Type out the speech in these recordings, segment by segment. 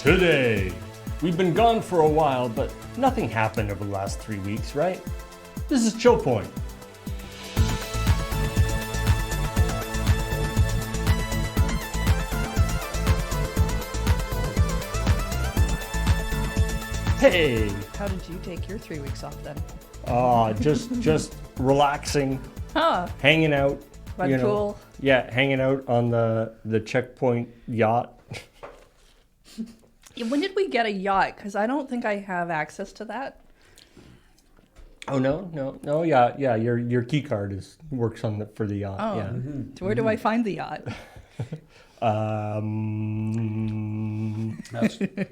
Today, we've been gone for a while, but nothing happened over the last 3 weeks, right? This is ChillPoint. Hey! How did you take your 3 weeks off then? Just relaxing, hanging out. Mud pool? Yeah, hanging out on the ChillPoint yacht. When did we get a yacht? Because I don't think I have access to that. Oh no, yeah. Your key card works for the yacht. Oh, yeah. So where do I find the yacht?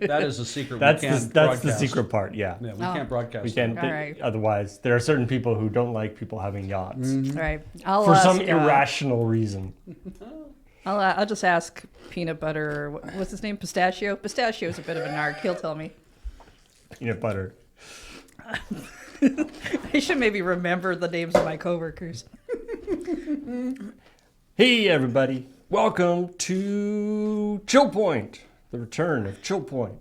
That is a secret. That's we can't that's the broadcast. secret part. Yeah. Yeah, we can't broadcast. We can't. All right. Otherwise, there are certain people who don't like people having yachts All right. I'll for ask, some irrational reason. I'll just ask Peanut Butter. What's his name? Pistachio? Pistachio's a bit of a narc. He'll tell me. Peanut butter. I should maybe remember the names of my coworkers. Hey everybody, welcome to ChillPoint, the return of ChillPoint.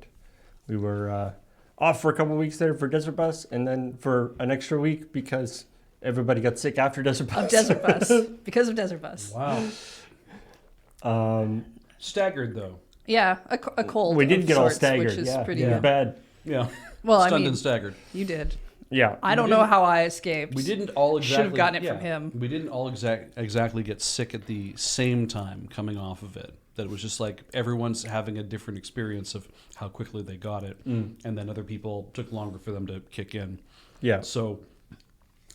We were off for a couple weeks there for Desert Bus, and then for an extra week because everybody got sick after Desert Bus. Of Desert Bus. Because of Desert Bus. Wow. Staggered though. Yeah, a cold. We did of get all sorts, staggered. Which is Yeah, pretty it was bad. Yeah. Well, I Stunned mean, and staggered. You did. Yeah. I don't know how I escaped. We didn't all exactly. Should have gotten it from him. We didn't all exactly get sick at the same time coming off of it. That it was just like everyone's having a different experience of how quickly they got it, and then other people took longer for them to kick in. Yeah. So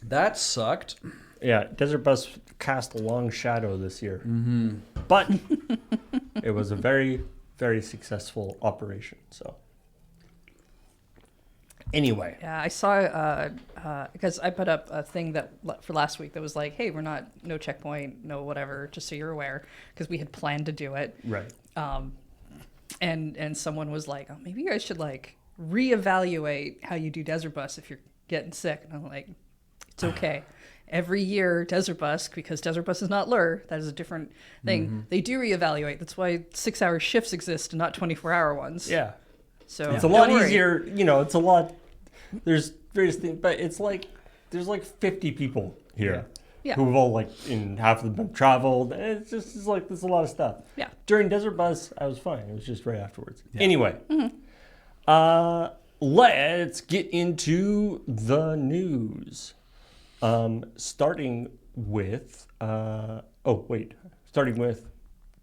that sucked. Yeah, Desert Bus cast a long shadow this year. Mm-hmm. But it was a very, very successful operation. So anyway. Yeah, I saw, because I put up a thing that for last week that was like, hey, no checkpoint, no whatever, just so you're aware, because we had planned to do it. Right. And someone was like, oh, maybe you guys should like reevaluate how you do Desert Bus if you're getting sick. And I'm like, it's okay. Every year, Desert Bus, because Desert Bus is not Lure, that is a different thing. Mm-hmm. They do reevaluate. That's why 6-hour shifts exist and not 24-hour ones. Yeah. So it's a lot easier, it's a lot, there's various things, but it's like, there's like 50 people here who've all in half of them traveled. And it's like, there's a lot of stuff. Yeah. During Desert Bus, I was fine. It was just right afterwards. Yeah. Anyway, let's get into the news. Starting with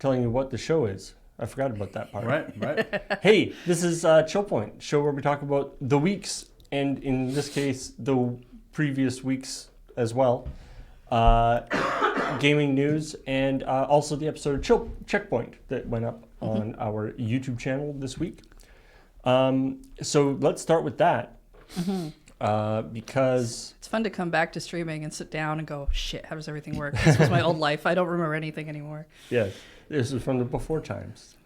telling you what the show is. I forgot about that part. Right. Hey, this is ChillPoint, show where we talk about the weeks, and in this case, the previous weeks as well. Gaming news, and also the episode of ChillPoint that went up on our YouTube channel this week. So let's start with that. Because it's fun to come back to streaming and sit down and go, shit, how does everything work? This was my old life. I don't remember anything anymore. Yes, this is from the before times.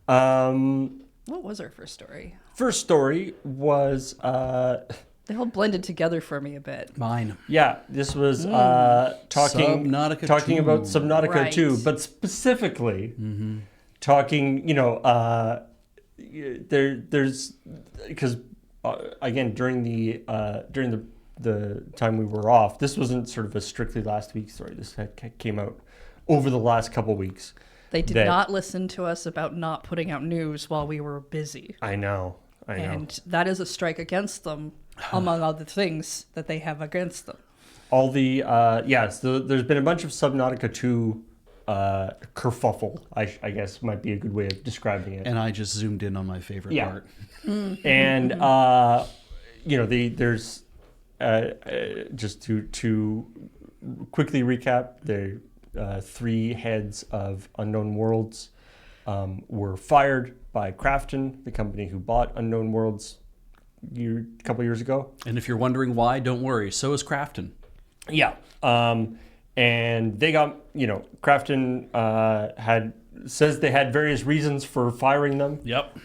What was our first story? First story was they all blended together for me a bit. Mine. Yeah, this was talking Subnautica 2. About Subnautica 2, Right. but specifically talking, there's because again during the time we were off, this wasn't sort of a strictly last week story. This came out over the last couple weeks. They did not listen to us about not putting out news while we were busy. I know. And that is a strike against them, among other things that they have against them. All the so there's been a bunch of Subnautica 2 kerfuffle, I guess might be a good way of describing it. And I just zoomed in on my favorite part. And there's just to quickly recap, the 3 heads of Unknown Worlds were fired by Crafton, the company who bought Unknown Worlds a couple years ago. And if you're wondering why, don't worry. So is Crafton. Yeah. And they got, Crafton says they had various reasons for firing them. Yep.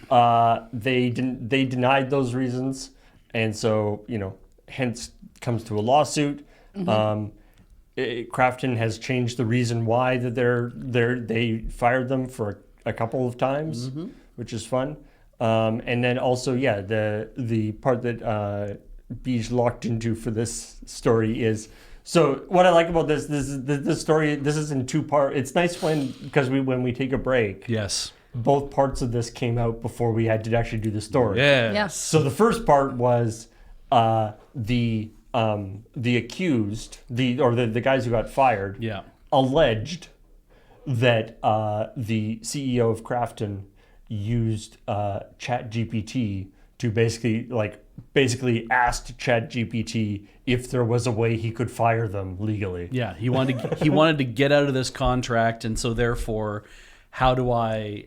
They denied those reasons, and so hence comes to a lawsuit. Crafton has changed the reason why that they fired them for a couple of times, which is fun. And then also, yeah, the part that Beej locked into for this story is, so what I like about this is this story. This is in two parts. It's nice because when we take a break, Yes. both parts of this came out before we had to actually do the story. Yeah. Yes. So the first part was the accused, the guys who got fired, Yeah. alleged that the CEO of Crafton used ChatGPT to basically asked ChatGPT if there was a way he could fire them legally. Yeah. He wanted to get out of this contract, and so therefore, how do I?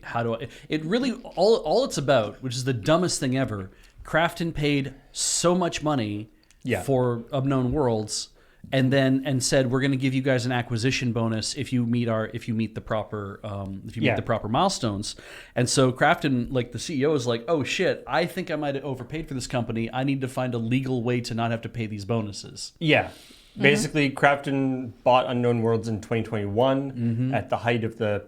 It really all it's about, which is the dumbest thing ever. Crafton paid so much money for Unknown Worlds, and said we're going to give you guys an acquisition bonus if you meet the proper the proper milestones. And so Crafton, like the CEO, is like, oh shit, I think I might have overpaid for this company. I need to find a legal way to not have to pay these bonuses. Yeah. Basically, Crafton bought Unknown Worlds in 2021 at the height of the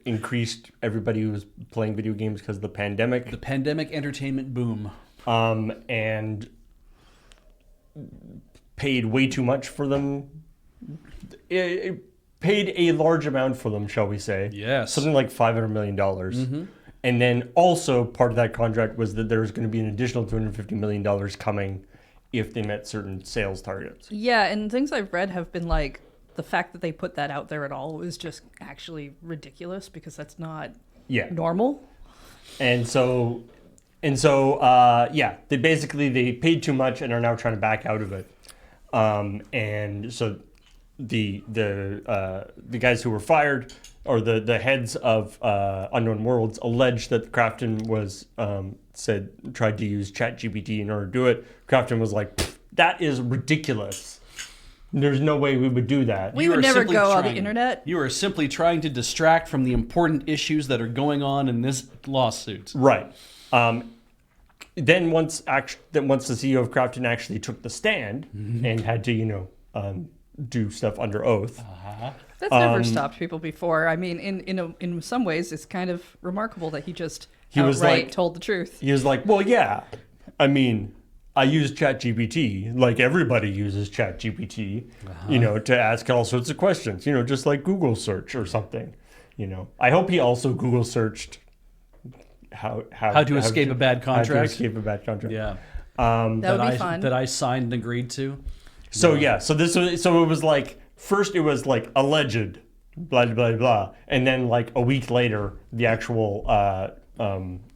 increased everybody who was playing video games because of the pandemic. The pandemic entertainment boom. And paid way too much for them. It paid a large amount for them, shall we say. Yes. Something like $500 million. And then also part of that contract was that there was going to be an additional $250 million coming if they met certain sales targets. Yeah, and things I've read have been like, the fact that they put that out there at all is just actually ridiculous because that's not normal. And so they paid too much and are now trying to back out of it. And so the guys who were fired, or the heads of Unknown Worlds, alleged that Crafton was tried to use ChatGPT in order to do it. Crafton was like, that is ridiculous. There's no way we would do that. We would never go on the internet. You are simply trying to distract from the important issues that are going on in this lawsuit. Right. Then once the CEO of Crafton actually took the stand and had to, do stuff under oath. That's never stopped people before. I mean, in some ways, it's kind of remarkable that he outright told the truth. He was like, well, yeah, I mean, I use ChatGPT, like everybody uses ChatGPT, to ask all sorts of questions, just like Google search or something, I hope he also Google searced how to escape a bad contract. How to escape a bad contract. Yeah. That would be fun. That I signed and agreed to. So it was like, first it was like alleged, blah, blah, blah. And then like a week later, the actual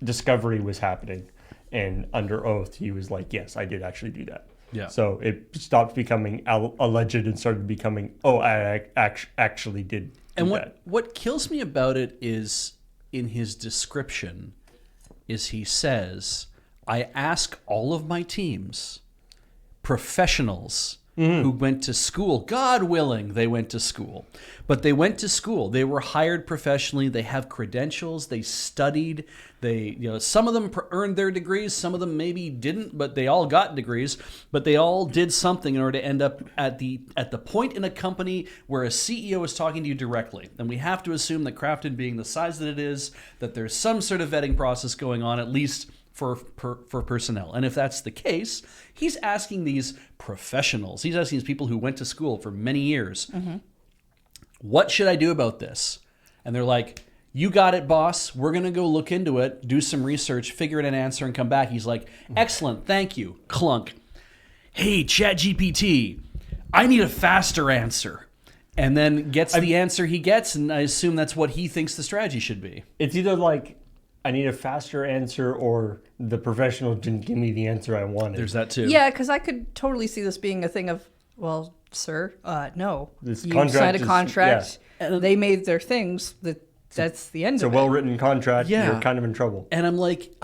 discovery was happening. And under oath, he was like, yes, I did actually do that. Yeah. So it stopped becoming alleged and started becoming, I actually did do that. What kills me about it is, in his description, is he says, I ask all of my teams, professionals who went to school, God willing, they went to school. But they went to school. They were hired professionally. They have credentials. They studied. Some of them earned their degrees. Some of them maybe didn't, but they all got degrees. But they all did something in order to end up at the point in a company where a CEO is talking to you directly. And we have to assume that Crafton, being the size that it is, that there's some sort of vetting process going on, at least for personnel. And if that's the case, he's asking these professionals, he's asking these people who went to school for many years, what should I do about this? And they're like, you got it, boss. We're going to go look into it, do some research, figure out an answer, and come back. He's like, excellent, thank you. Clunk. Hey, ChatGPT, I need a faster answer. And then gets the answer he gets, and I assume that's what he thinks the strategy should be. It's either like, I need a faster answer, or the professional didn't give me the answer I wanted. There's that too. Yeah, because I could totally see this being a thing of, well, sir, no. This you contract signed a contract. And they made their things. That's the end It's of a well-written contract. Yeah. You're kind of in trouble. And I'm like,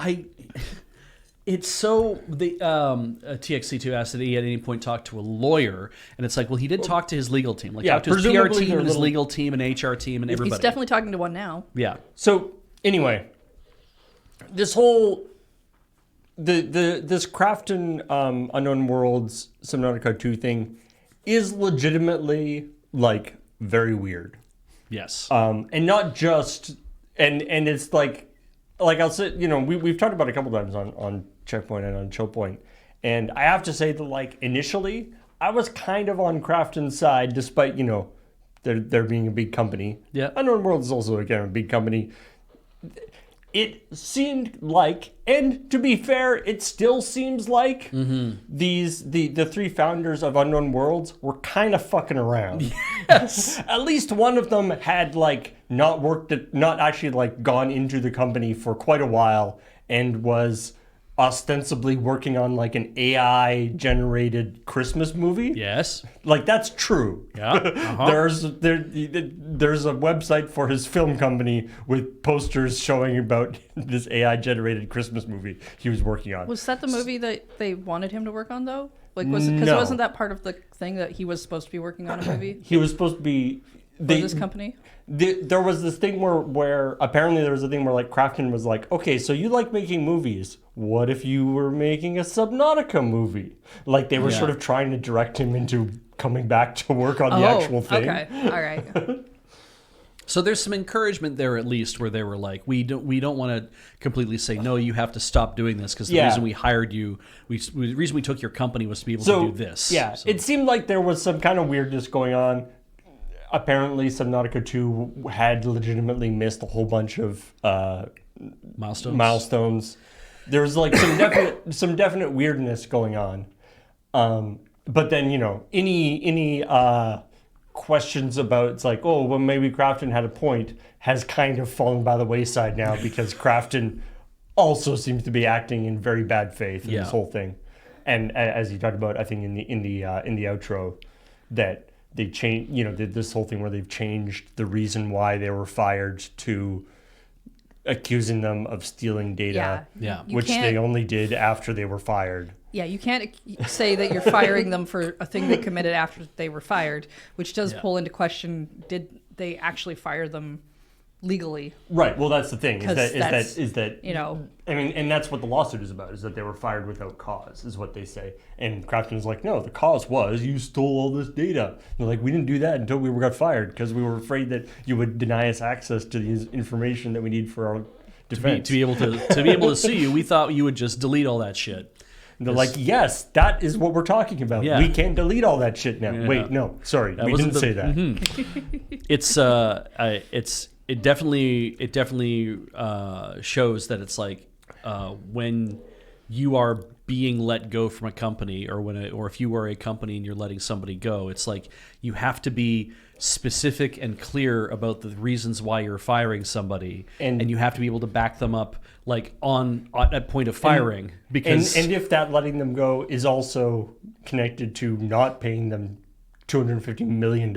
it's so, TXC2 asked that he at any point talked to a lawyer, and it's like, well, he did talk to his legal team. Like, talk to his PR team and his legal team and HR team and everybody. He's definitely talking to one now. Yeah. So anyway, this whole this Crafton Unknown Worlds Subnautica 2 thing is legitimately like very weird. Yes. And not just and it's like like I'll say, we've talked about it a couple times on Checkpoint and on ChillPoint, and I have to say that like initially I was kind of on Krafton's side, despite there being a big company. Yeah. Unknown World is also again a big company. It seemed like, and to be fair, it still seems like the three founders of Unknown Worlds were kind of fucking around. Yes. At least one of them had like not actually like gone into the company for quite a while and was ostensibly working on like an AI generated Christmas movie. Yes. Like that's true. Yeah. Uh-huh. There's a website for his film company with posters showing about this AI generated Christmas movie he was working on. Was that the movie that they wanted him to work on though? Like was it because No. wasn't that part of the thing that he was supposed to be working on a movie He was supposed to be for this company? There was this thing where apparently there was a thing where like Krafton was like, okay, so you like making movies. What if you were making a Subnautica movie? Like they were sort of trying to direct him into coming back to work on the actual thing. Okay, all right. So there's some encouragement there, at least, where they were like, we don't want to completely say no. You have to stop doing this because the reason we hired you, the reason we took your company was to be able to do this. Yeah, So- it seemed like there was some kind of weirdness going on. Apparently, Subnautica 2 had legitimately missed a whole bunch of milestones. There was like some definite weirdness going on. But then any questions about it's like, oh well, maybe Krafton had a point has kind of fallen by the wayside now because Krafton also seems to be acting in very bad faith in this whole thing. And as you talked about, I think in the outro that they changed, this whole thing where they've changed the reason why they were fired to accusing them of stealing data, Yeah. which they only did after they were fired. Yeah, you can't say that you're firing them for a thing they committed after they were fired, which does pull into question, did they actually fire them legally? Right. Well, that's the thing. Is that I mean, and that's what the lawsuit is about, is that they were fired without cause, is what they say. And Krafton's like, no, the cause was you stole all this data. And they're like, we didn't do that until we got fired because we were afraid that you would deny us access to the information that we need for our defense. to be able to sue you, we thought you would just delete all that shit. And they're like, yes, that is what we're talking about. Yeah. We can't delete all that shit now. Yeah. Wait, no, sorry, we didn't say that. It definitely shows that it's like when you are being let go from a company, or if you are a company and you're letting somebody go, it's like you have to be specific and clear about the reasons why you're firing somebody, and you have to be able to back them up, like at point of firing. Because and if that letting them go is also connected to not paying them $250 million,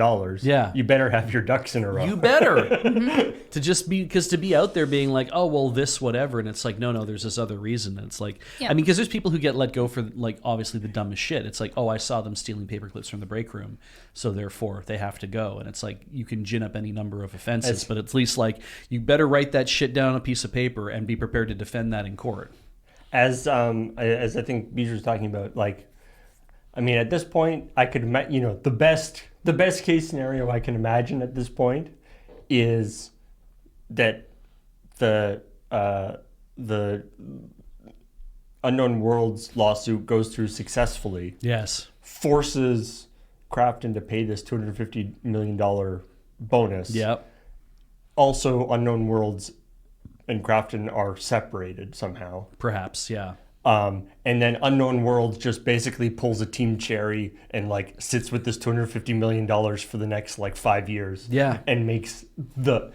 you better have your ducks in a row. you better to be out there being like, oh well, this whatever, and it's like no, there's this other reason. And it's like, I mean, because there's people who get let go for like obviously the dumbest shit. It's like, oh, I saw them stealing paper clips from the break room, so therefore they have to go. And it's like you can gin up any number of offenses, but at least like you better write that shit down on a piece of paper and be prepared to defend that in court. As I think Beecher was talking about, like, I mean, at this point, I could the best case scenario I can imagine at this point is that the Unknown Worlds lawsuit goes through successfully. Yes. Forces Krafton to pay this $250 million bonus. Yep. Also, Unknown Worlds and Krafton are separated somehow. Perhaps, yeah. And then Unknown Worlds just basically pulls a Team Cherry and like sits with this $250 million for the next like 5 years. Yeah. And makes the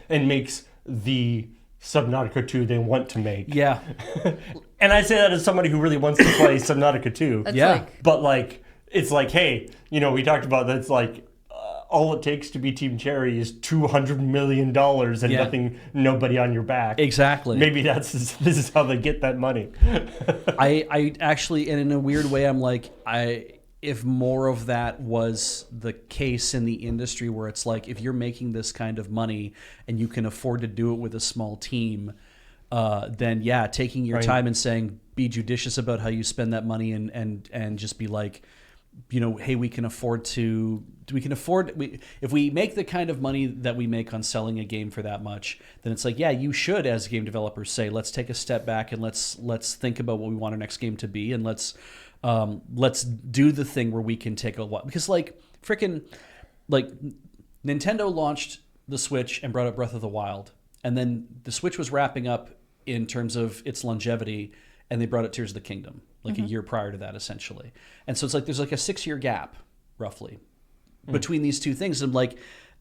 Subnautica 2 they want to make. Yeah. And I say that as somebody who really wants to play Subnautica 2. That's Yeah. like, But like, it's like, hey, we talked about that. It's like, all it takes to be Team Cherry is $200 million and nobody on your back. Exactly. Maybe this is how they get that money. I actually, and in a weird way, I'm like, if more of that was the case in the industry, where it's like, if you're making this kind of money and you can afford to do it with a small team, then yeah, taking your time and saying, be judicious about how you spend that money and just be like, hey, we can afford if we make the kind of money that we make on selling a game for that much, then it's like, yeah, you should, as game developers, say, let's take a step back and let's think about what we want our next game to be, and let's do the thing where we can take a while, because like Nintendo launched the Switch and brought up Breath of the Wild, and then the Switch was wrapping up in terms of its longevity, and they brought it Tears of the Kingdom like a year prior to that, essentially. And so it's like there's like a 6-year gap roughly between these two things. And like,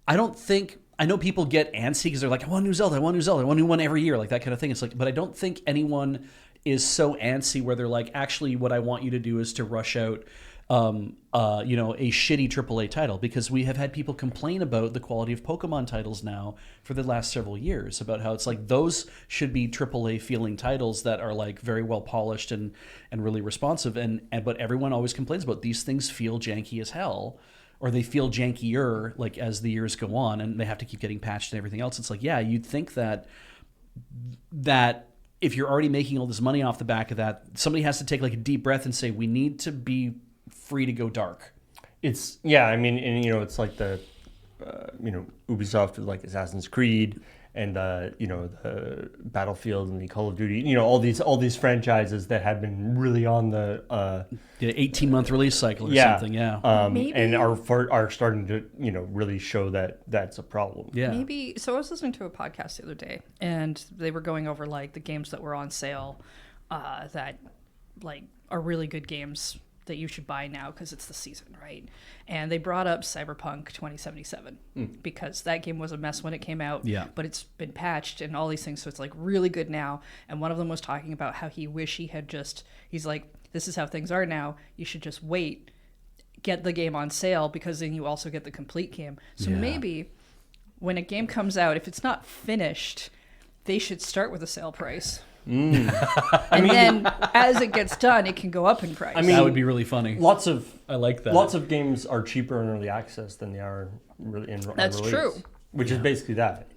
I know people get antsy because they're like, I want a new Zelda, I want a new one every year, like that kind of thing. It's like, but I don't think anyone is so antsy where they're like, actually what I want you to do is to rush out a shitty AAA title, because we have had people complain about the quality of Pokemon titles now for the last several years, about how it's like those should be AAA feeling titles that are like very well polished and really responsive, but everyone always complains about these things feel janky as hell, or they feel jankier like as the years go on, and they have to keep getting patched and everything else. It's like, yeah, you'd think that if you're already making all this money off the back of that, somebody has to take like a deep breath and say, we need to be free to go dark. It's, yeah, I mean, and it's like the Ubisoft with like Assassin's Creed and the Battlefield and the Call of Duty, all these franchises that have been really on the 18-month release cycle or something, and are starting to really show that that's a problem. Yeah, maybe. So I was listening to a podcast the other day, and they were going over like the games that were on sale that like are really good games that you should buy now because it's the season, right? And they brought up Cyberpunk 2077 because that game was a mess when it came out, but it's been patched and all these things, so it's like really good now. And one of them was talking about how he wish he had he's like, this is how things are now, you should just wait, get the game on sale, because then you also get the complete game. So maybe when a game comes out, if it's not finished, they should start with a sale price. And then as it gets done, it can go up in price. I mean, that would be really funny. I like that. Lots of games are cheaper in early access than they are really in That's release, true. Which is basically that.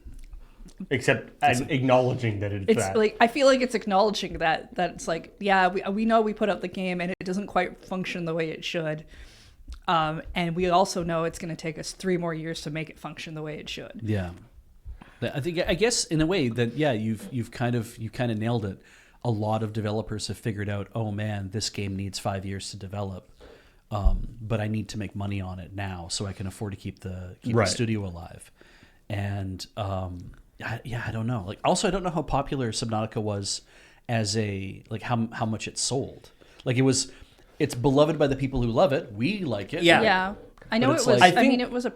Except acknowledging that it's that. Like, I feel like it's acknowledging that it's like, yeah, we know we put out the game and it doesn't quite function the way it should. And we also know it's going to take us 3 more years to make it function the way it should. Yeah. I guess in a way that, yeah, you've kind of nailed it. A lot of developers have figured out, oh man, this game needs 5 years to develop, but I need to make money on it now so I can afford to keep the studio alive. And I don't know. Like, also, I don't know how popular Subnautica was as how much it sold. Like, it's beloved by the people who love it. We like it. Yeah. I know it was. Like, I mean, it was a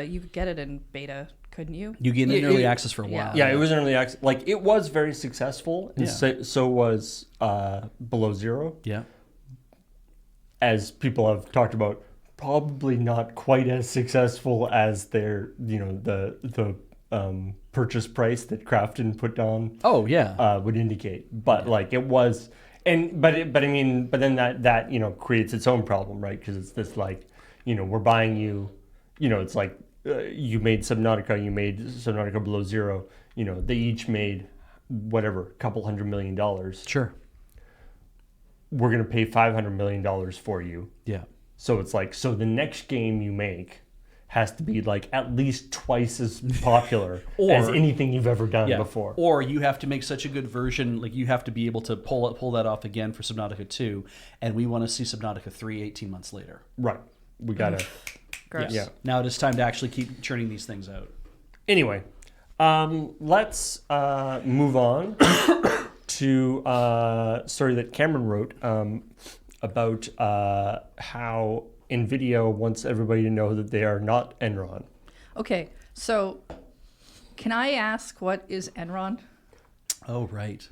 you could get it in beta, couldn't you? You get it in early access for a while. Yeah, it was in early access. Like, it was very successful, and so was Below Zero. Yeah. As people have talked about, probably not quite as successful as their, the purchase price that Crafton put on. Oh yeah, would indicate. But like it was, but then that creates its own problem, right? Because it's this like, we're buying you, it's like you made Subnautica Below Zero. They each made whatever, $200 million. Sure. We're gonna pay $500 million for you. Yeah. So it's like, so the next game you make has to be like at least twice as popular as anything you've ever done before. Or you have to make such a good version, like you have to be able to pull that off again for Subnautica 2, and we want to see Subnautica 3 18 months later. Right. We gotta. Gross. Yeah. Now it is time to actually keep churning these things out. Anyway, let's move on to a story that Cameron wrote about how NVIDIA wants everybody to know that they are not Enron. Okay, so can I ask what is Enron? Oh, right.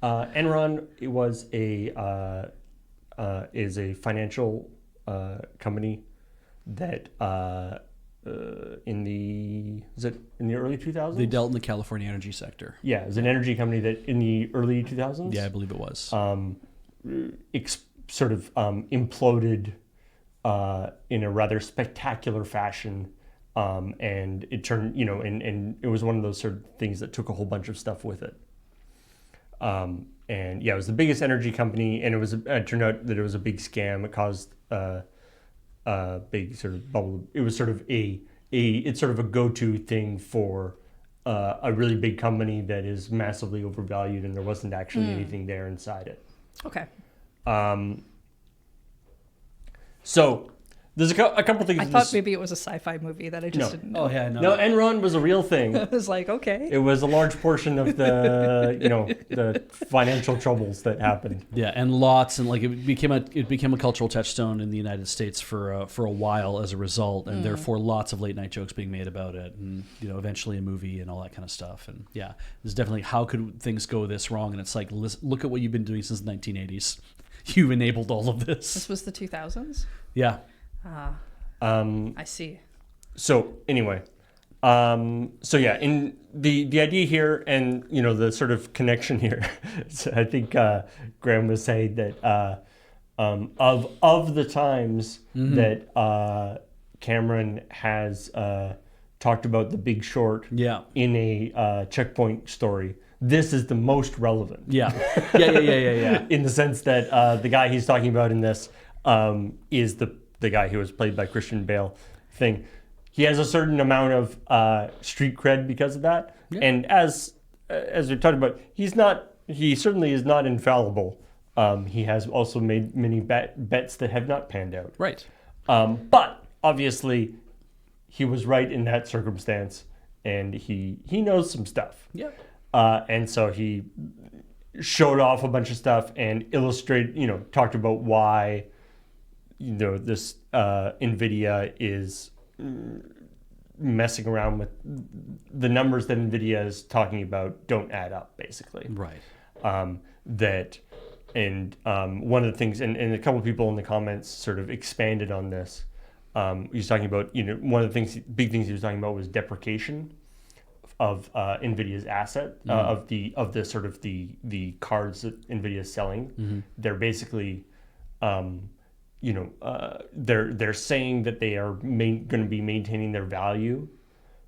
Enron is a financial company that in the early 2000s? They dealt in the California energy sector. Yeah, it was an energy company that in the early 2000s. Yeah, I believe it was. Imploded in a rather spectacular fashion, and it turned, and it was one of those sort of things that took a whole bunch of stuff with it. And yeah, it was the biggest energy company, and it turned out that it was a big scam. It caused a big sort of bubble. It was sort of it's sort of a go-to thing for a really big company that is massively overvalued, and there wasn't actually anything there inside it. Okay. So there's a couple things. I thought maybe it was a sci-fi movie that I just didn't know. Oh yeah, No, Enron was a real thing. I was like, okay. It was a large portion of the the financial troubles that happened. Yeah, and lots, and like it became a cultural touchstone in the United States for a while as a result, and therefore lots of late night jokes being made about it, and eventually a movie and all that kind of stuff. And yeah, there's definitely how could things go this wrong? And it's like, look at what you've been doing since the 1980s. You enabled all of this. This was the 2000s? Yeah. I see. So anyway, so yeah, in the idea here, and the sort of connection here, so I think Graham was saying that of the times that Cameron has talked about The Big Short in a ChillPoint story, this is the most relevant. Yeah. In the sense that the guy he's talking about in this is the guy who was played by Christian Bale thing. He has a certain amount of street cred because of that. Yeah. And as we talked about, he certainly is not infallible. He has also made many bets that have not panned out. Right. But obviously he was right in that circumstance, and he knows some stuff. Yeah. And so he showed off a bunch of stuff and talked about why this NVIDIA is messing around with the numbers that NVIDIA is talking about don't add up, basically. Right. One of the things, and a couple of people in the comments sort of expanded on this. He's talking about, one of the big things he was talking about was deprecation of NVIDIA's asset, of the sort of the cards that NVIDIA is selling. They're basically they're saying that they are going to be maintaining their value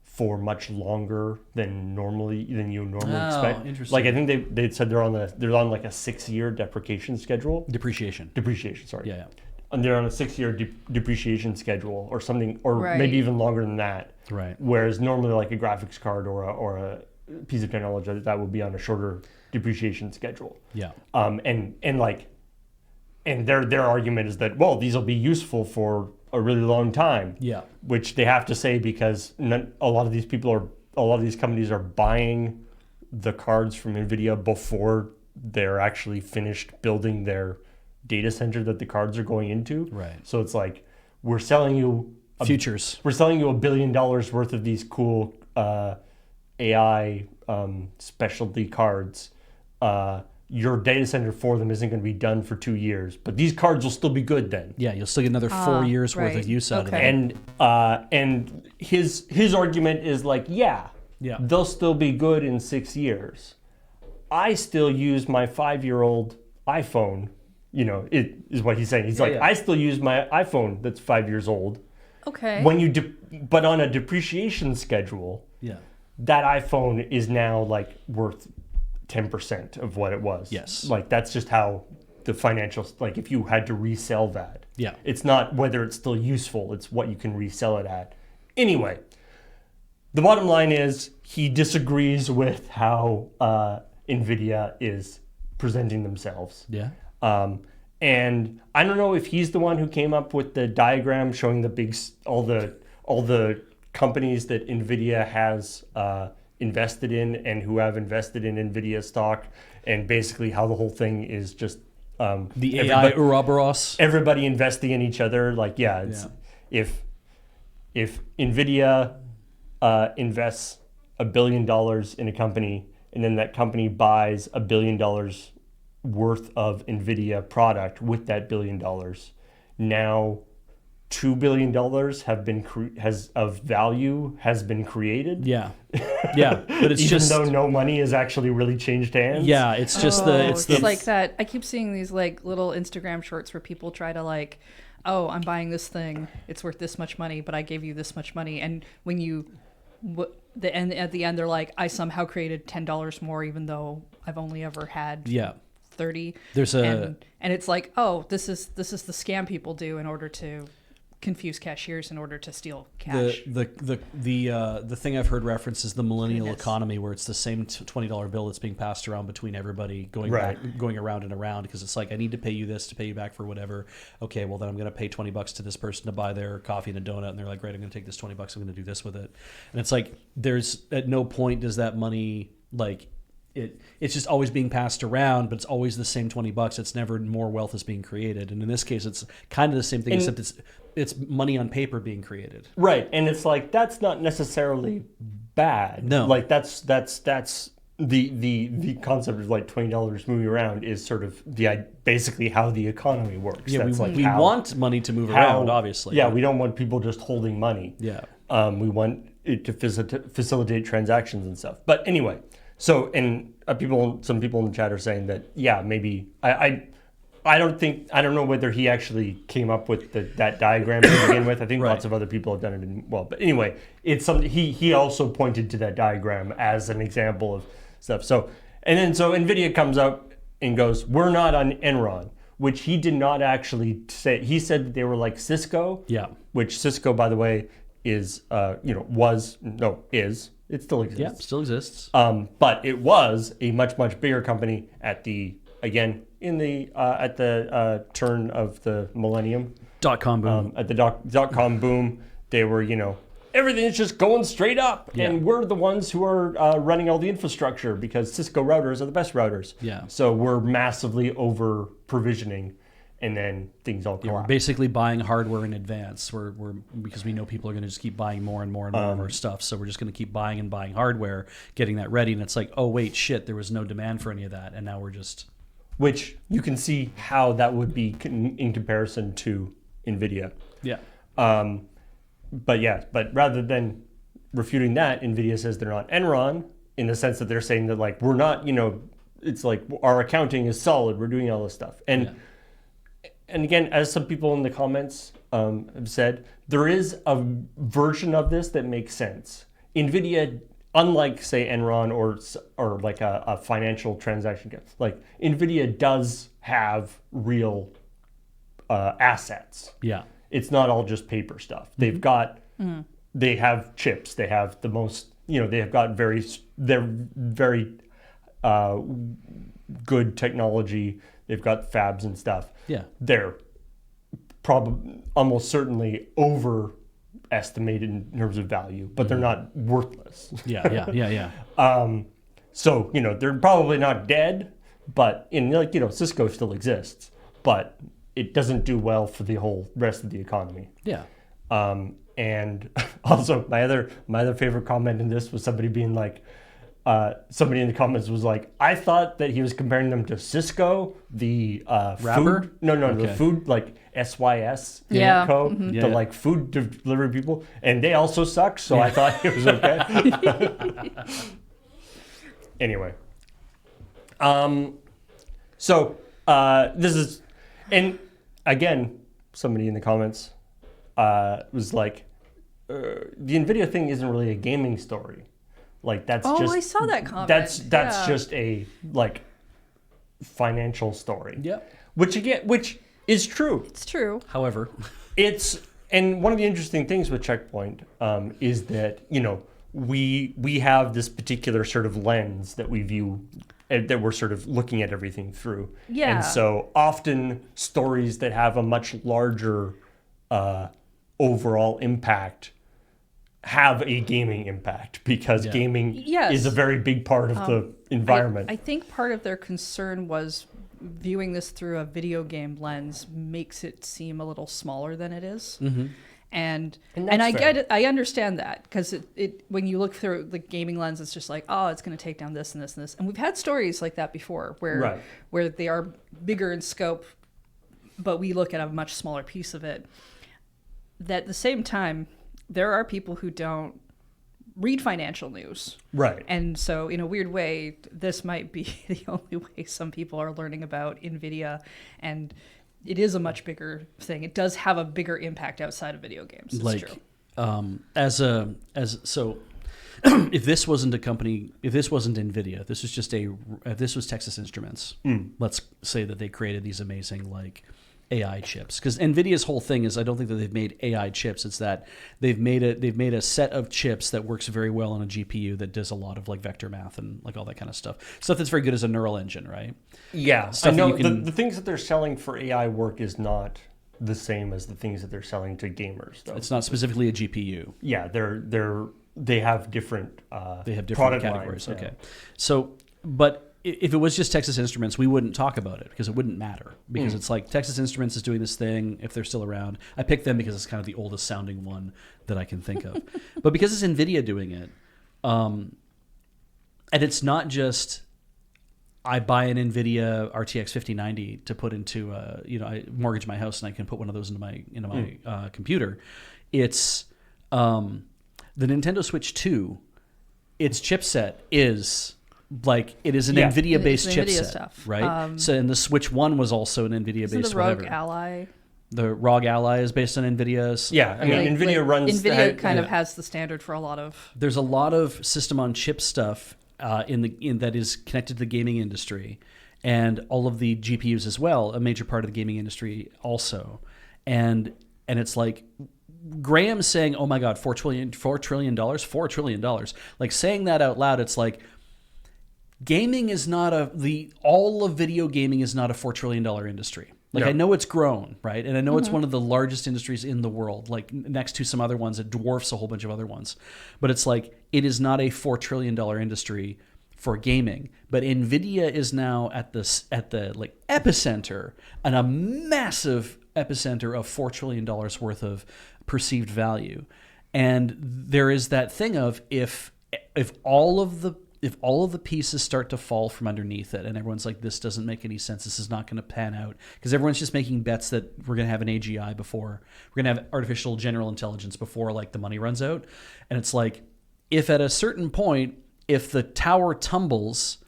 for much longer than you normally expect. Interesting. Like I think they said they're on like a 6-year deprecation schedule. Depreciation, sorry. Yeah. And they're on a 6-year depreciation schedule or something, or right. maybe even longer than that. Right. Whereas normally like a graphics card or a piece of technology that would be on a shorter depreciation schedule. Yeah. And their argument is that, well, these will be useful for a really long time. Yeah. Which they have to say because a lot of these companies are buying the cards from NVIDIA before they're actually finished building their data center that the cards are going into. Right. So it's like, we're selling you futures. We're selling you $1 billion worth of these cool AI specialty cards. Your data center for them isn't going to be done for 2 years, but these cards will still be good then. Yeah, you'll still get another 4 years worth right. of use out of them. And his argument is like, yeah, they'll still be good in 6 years. I still use my 5-year-old iPhone. It is what he's saying. He's I still use my iPhone that's 5 years old. Okay. But on a depreciation schedule, that iPhone is now like worth 10% of what it was. Yes. Like that's just how the financials, like if you had to resell that. Yeah. It's not whether it's still useful, it's what you can resell it at. Anyway, the bottom line is he disagrees with how NVIDIA is presenting themselves. Yeah. And I don't know if he's the one who came up with the diagram showing all the companies that NVIDIA has invested in and who have invested in NVIDIA stock, and basically how the whole thing is just the AI Ouroboros. Everybody investing in each other. Like, if NVIDIA invests $1 billion in a company, and then that company buys $1 billion worth of NVIDIA product with that $1 billion, now $2 billion has been created. Yeah, but it's even though no money has actually really changed hands. Yeah, it's just it's like that. I keep seeing these like little Instagram shorts where people try to like, oh, I'm buying this thing, it's worth this much money, but I gave you this much money, and when at the end they're like, I somehow created $10 more, even though I've only ever had Yeah. 30. There's and it's like, oh, this is the scam people do in order to confuse cashiers in order to steal cash. the thing I've heard reference is the millennial Goodness. economy, where it's the same $20 bill that's being passed around between everybody, going around and around, because it's like, I need to pay you this to pay you back for whatever. Okay, well then I'm going to pay $20 to this person to buy their coffee and a donut, and they're like, great, I'm going to take this $20, I'm going to do this with it. And it's like, there's at no point does that money like it's just always being passed around, but it's always the same $20. It's never more wealth is being created. And in this case, it's kind of the same thing, except it's money on paper being created. Right. And it's like, that's not necessarily bad. No. Like that's the concept of like $20 moving around is sort of basically how the economy works. Yeah, that's we want money to move around, obviously. Yeah, we don't want people just holding money. Yeah. We want it to facilitate transactions and stuff. But anyway, so and some people in the chat are saying that maybe I don't know whether he actually came up with that diagram to begin with. I think lots of other people have done it well. But anyway, it's something he also pointed to that diagram as an example of stuff. So NVIDIA comes up and goes, "We're not on Enron," which he did not actually say. He said that they were like Cisco. Yeah. Which Cisco, by the way, is is. It still exists. Yeah, still exists. But it was a much, much bigger company at the turn of the millennium. .com boom. At the .com boom, they were, everything's just going straight up. Yeah. And we're the ones who are running all the infrastructure because Cisco routers are the best routers. Yeah. So we're massively over provisioning. And then things all collapse. We're basically buying hardware in advance. We're because we know people are going to just keep buying more and more and more of our stuff. So we're just going to keep buying and buying hardware, getting that ready. And it's like, oh wait, shit, there was no demand for any of that, and now we're just. Which you can see how that would be in comparison to NVIDIA. Yeah. But rather than refuting that, NVIDIA says they're not Enron in the sense that they're saying that like we're not, it's like our accounting is solid. We're doing all this stuff and. Yeah. And again, as some people in the comments have said, there is a version of this that makes sense. NVIDIA, unlike, say, Enron or like a financial transaction, like NVIDIA does have real assets. Yeah. It's not all just paper stuff. They've got, they have chips. They have the most, they have got they're very good technology. They've got fabs and stuff. Yeah. They're probably almost certainly overestimated in terms of value, but they're not worthless. Yeah. So, they're probably not dead, but Cisco still exists, but it doesn't do well for the whole rest of the economy. Yeah. And also my other favorite comment in this was somebody being like, somebody in the comments was like, I thought that he was comparing them to Cisco, the Rapper? food. No, the food, like SYS Co. Mm-hmm. The like food delivery people, and they also suck. So I thought it was okay. Anyway, this is, and again, somebody in the comments was like, the NVIDIA thing isn't really a gaming story. Like that's just. Oh, I saw that comment. That's just a like financial story. Yeah. Which is true. It's true. However, and one of the interesting things with ChillPoint is that we have this particular sort of lens that we view that we're sort of looking at everything through. Yeah. And so often stories that have a much larger overall impact have a gaming impact because gaming is a very big part of the environment. I think part of their concern was viewing this through a video game lens makes it seem a little smaller than it is. Mm-hmm. And I get it. I understand that because it when you look through the gaming lens, it's just like, oh, it's going to take down this and this and this. And we've had stories like that before where they are bigger in scope, but we look at a much smaller piece of it. That at the same time, there are people who don't read financial news. Right. And so in a weird way, this might be the only way some people are learning about NVIDIA. And it is a much bigger thing. It does have a bigger impact outside of video games. It's true. So if this wasn't a company, if this wasn't NVIDIA, if this was Texas Instruments, let's say that they created these amazing like AI chips, because NVIDIA's whole thing is I don't think that they've made AI chips. It's that they've made a set of chips that works very well on a GPU that does a lot of like vector math and like all that kind of stuff that's very good as a neural engine, right? Yeah, Stuff I know that you can- the things that they're selling for AI work is not the same as the things that they're selling to gamers, though. It's not specifically a GPU. Yeah, they have different They have different product categories. lines, yeah. Okay. So, but if it was just Texas Instruments, we wouldn't talk about it because it wouldn't matter. Because it's like Texas Instruments is doing this thing, if they're still around. I picked them because it's kind of the oldest sounding one that I can think of. But because it's NVIDIA doing it, and it's not just I buy an NVIDIA RTX 5090 to put into, I mortgage my house and I can put one of those into my computer. It's the Nintendo Switch 2, its chipset is like it is an Yeah. NVIDIA based It's NVIDIA chipset, stuff. right? So and the Switch 1 was also an NVIDIA Isn't based the Rogue whatever. Ally? The ROG Ally is based on NVIDIA's. Yeah, I mean, NVIDIA runs NVIDIA kind of has the standard for a lot of. There's a lot of system on chip stuff in that is connected to the gaming industry, and all of the GPUs as well. A major part of the gaming industry also, and it's like Graham saying, "Oh my God, $4 trillion." Like saying that out loud, it's like gaming is not all of video gaming is not a $4 trillion industry. Like No. I know it's grown, right? And I know it's one of the largest industries in the world, like next to some other ones. It dwarfs a whole bunch of other ones. But it's like, it is not a $4 trillion industry for gaming. But NVIDIA is now at the like epicenter, and a massive epicenter of $4 trillion worth of perceived value. And there is that thing of if all of the pieces start to fall from underneath it, and everyone's like, this doesn't make any sense, this is not going to pan out, because everyone's just making bets that we're going to have an AGI before, we're going to have artificial general intelligence before like the money runs out. And it's like, if at a certain point, if the tower tumbles,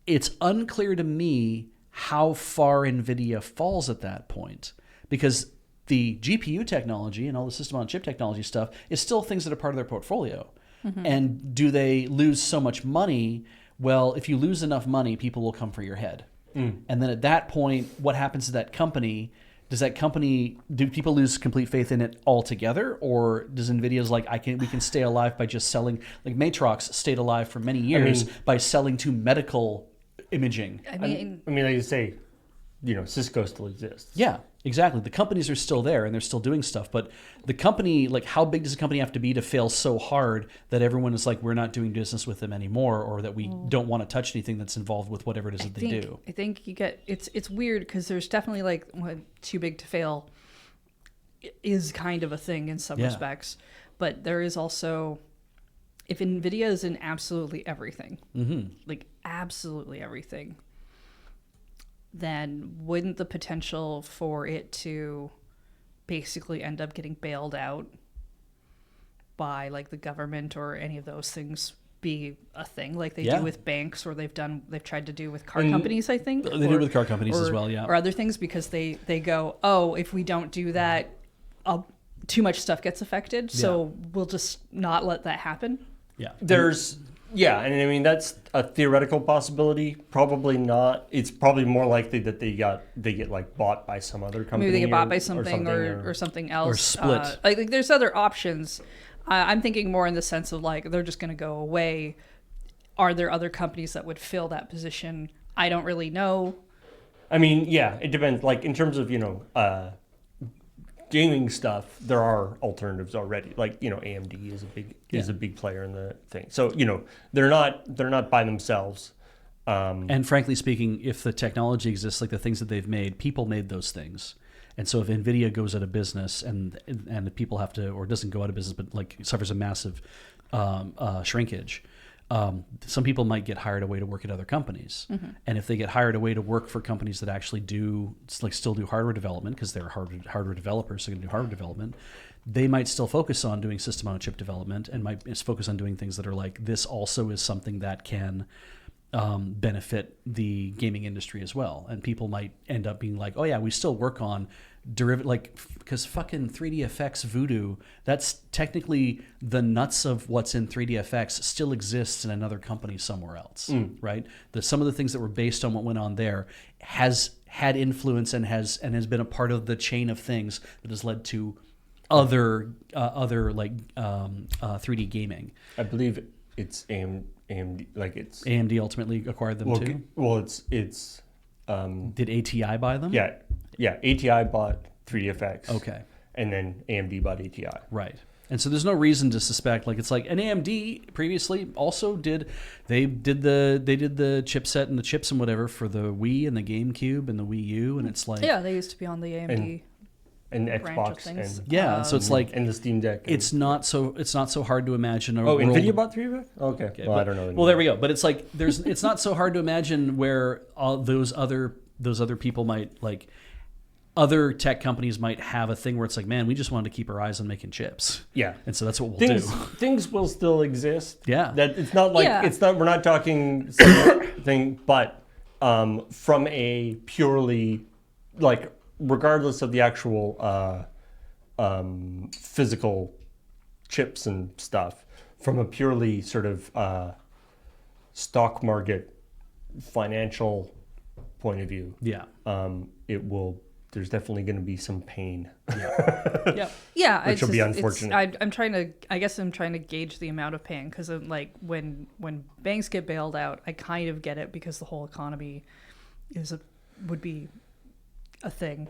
it's unclear to me how far NVIDIA falls at that point, because the GPU technology and all the system on chip technology stuff is still things that are part of their portfolio. And do they lose so much money? Well, if you lose enough money, people will come for your head. And then at that point, what happens to that company? Do people lose complete faith in it altogether? Or does NVIDIA's like, we can stay alive by just selling, like Matrox stayed alive for many years by selling to medical imaging? I mean, like you say, Cisco still exists. Yeah, exactly. The companies are still there and they're still doing stuff, but the company, like, how big does a company have to be to fail so hard that everyone is like, we're not doing business with them anymore, or that we don't want to touch anything that's involved with whatever it is that they do? I think you get it's weird because there's definitely like too big to fail is kind of a thing in some respects, but there is also, if NVIDIA is in absolutely everything, like absolutely everything, then wouldn't the potential for it to basically end up getting bailed out by like the government or any of those things be a thing, like they do with banks, or they've tried to do with car companies, I think. They do with car companies as well, yeah. Or other things, because they go, oh, if we don't do that, too much stuff gets affected, so we'll just not let that happen. And I mean, that's a theoretical possibility. Probably not. It's probably more likely that they get like bought by some other company. Maybe they get bought by something or something else. Or split. Like there's other options. I'm thinking more in the sense of like, they're just going to go away. Are there other companies that would fill that position? I don't really know. I mean, yeah, it depends. Like in terms of, gaming stuff, there are alternatives already. Like, AMD is a big player in the thing. So, they're not by themselves. And frankly speaking, if the technology exists, like the things that they've made, people made those things. And so if NVIDIA goes out of business and people have to, or doesn't go out of business, but like suffers a massive shrinkage, some people might get hired away to work at other companies. And if they get hired away to work for companies that actually still do hardware development, because they're hardware developers, so they're going to do hardware development, they might still focus on doing system on a chip development and might focus on doing things that are like, this also is something that can benefit the gaming industry as well. And people might end up being like, oh yeah, we still work on because fucking 3DFX Voodoo, that's technically the nuts of what's in 3DFX still exists in another company somewhere else, right? Some of the things that were based on what went on there has had influence and has been a part of the chain of things that has led to other 3D gaming. I believe it's AMD, like it's AMD ultimately acquired them too. Well, it's Did ATI buy them? yeah. ATI bought 3DFX. Okay. And then AMD bought ATI. Right. And so there's no reason to suspect, like, it's like, and AMD previously also did the chipset and the chips and whatever for the Wii and the GameCube and the Wii U, and it's like, Yeah, they used to be on the AMD and the branch of Xbox things. and yeah. So it's like, and the Steam Deck. it's not so hard to imagine. Nvidia bought 3DFX? Okay. Well, I don't know. Well, there we go. But it's like it's not so hard to imagine where all those other people might, like, other tech companies might have a thing where it's like, man, we just wanted to keep our eyes on making chips. Yeah. And so that's what we'll do. Things will still exist. Yeah. That it's not like we're not talking thing, but from a purely, like, regardless of the actual physical chips and stuff, from a purely sort of stock market financial point of view, there's definitely going to be some pain. Yeah, which will be unfortunate. I'm trying to gauge the amount of pain, because like when banks get bailed out, I kind of get it, because the whole economy would be a thing.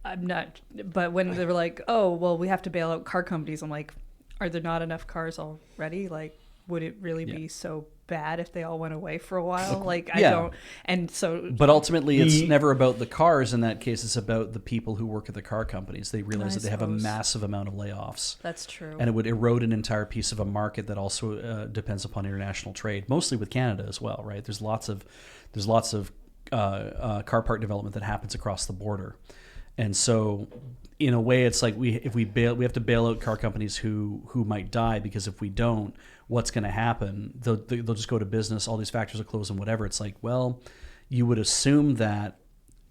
I'm not, but when they were like, oh well, we have to bail out car companies, I'm like, are there not enough cars already? Like, would it really be so bad if they all went away for a while? Like, I don't. And so, but ultimately, it's never about the cars. In that case, it's about the people who work at the car companies. They realize that they have a massive amount of layoffs. That's true. And it would erode an entire piece of a market that also depends upon international trade, mostly with Canada as well, right? There's lots of car part development that happens across the border. And so, in a way, it's like we have to bail out car companies who might die, because if we don't, what's going to happen? They'll just go to business. All these factories will close and whatever. It's like, well, you would assume that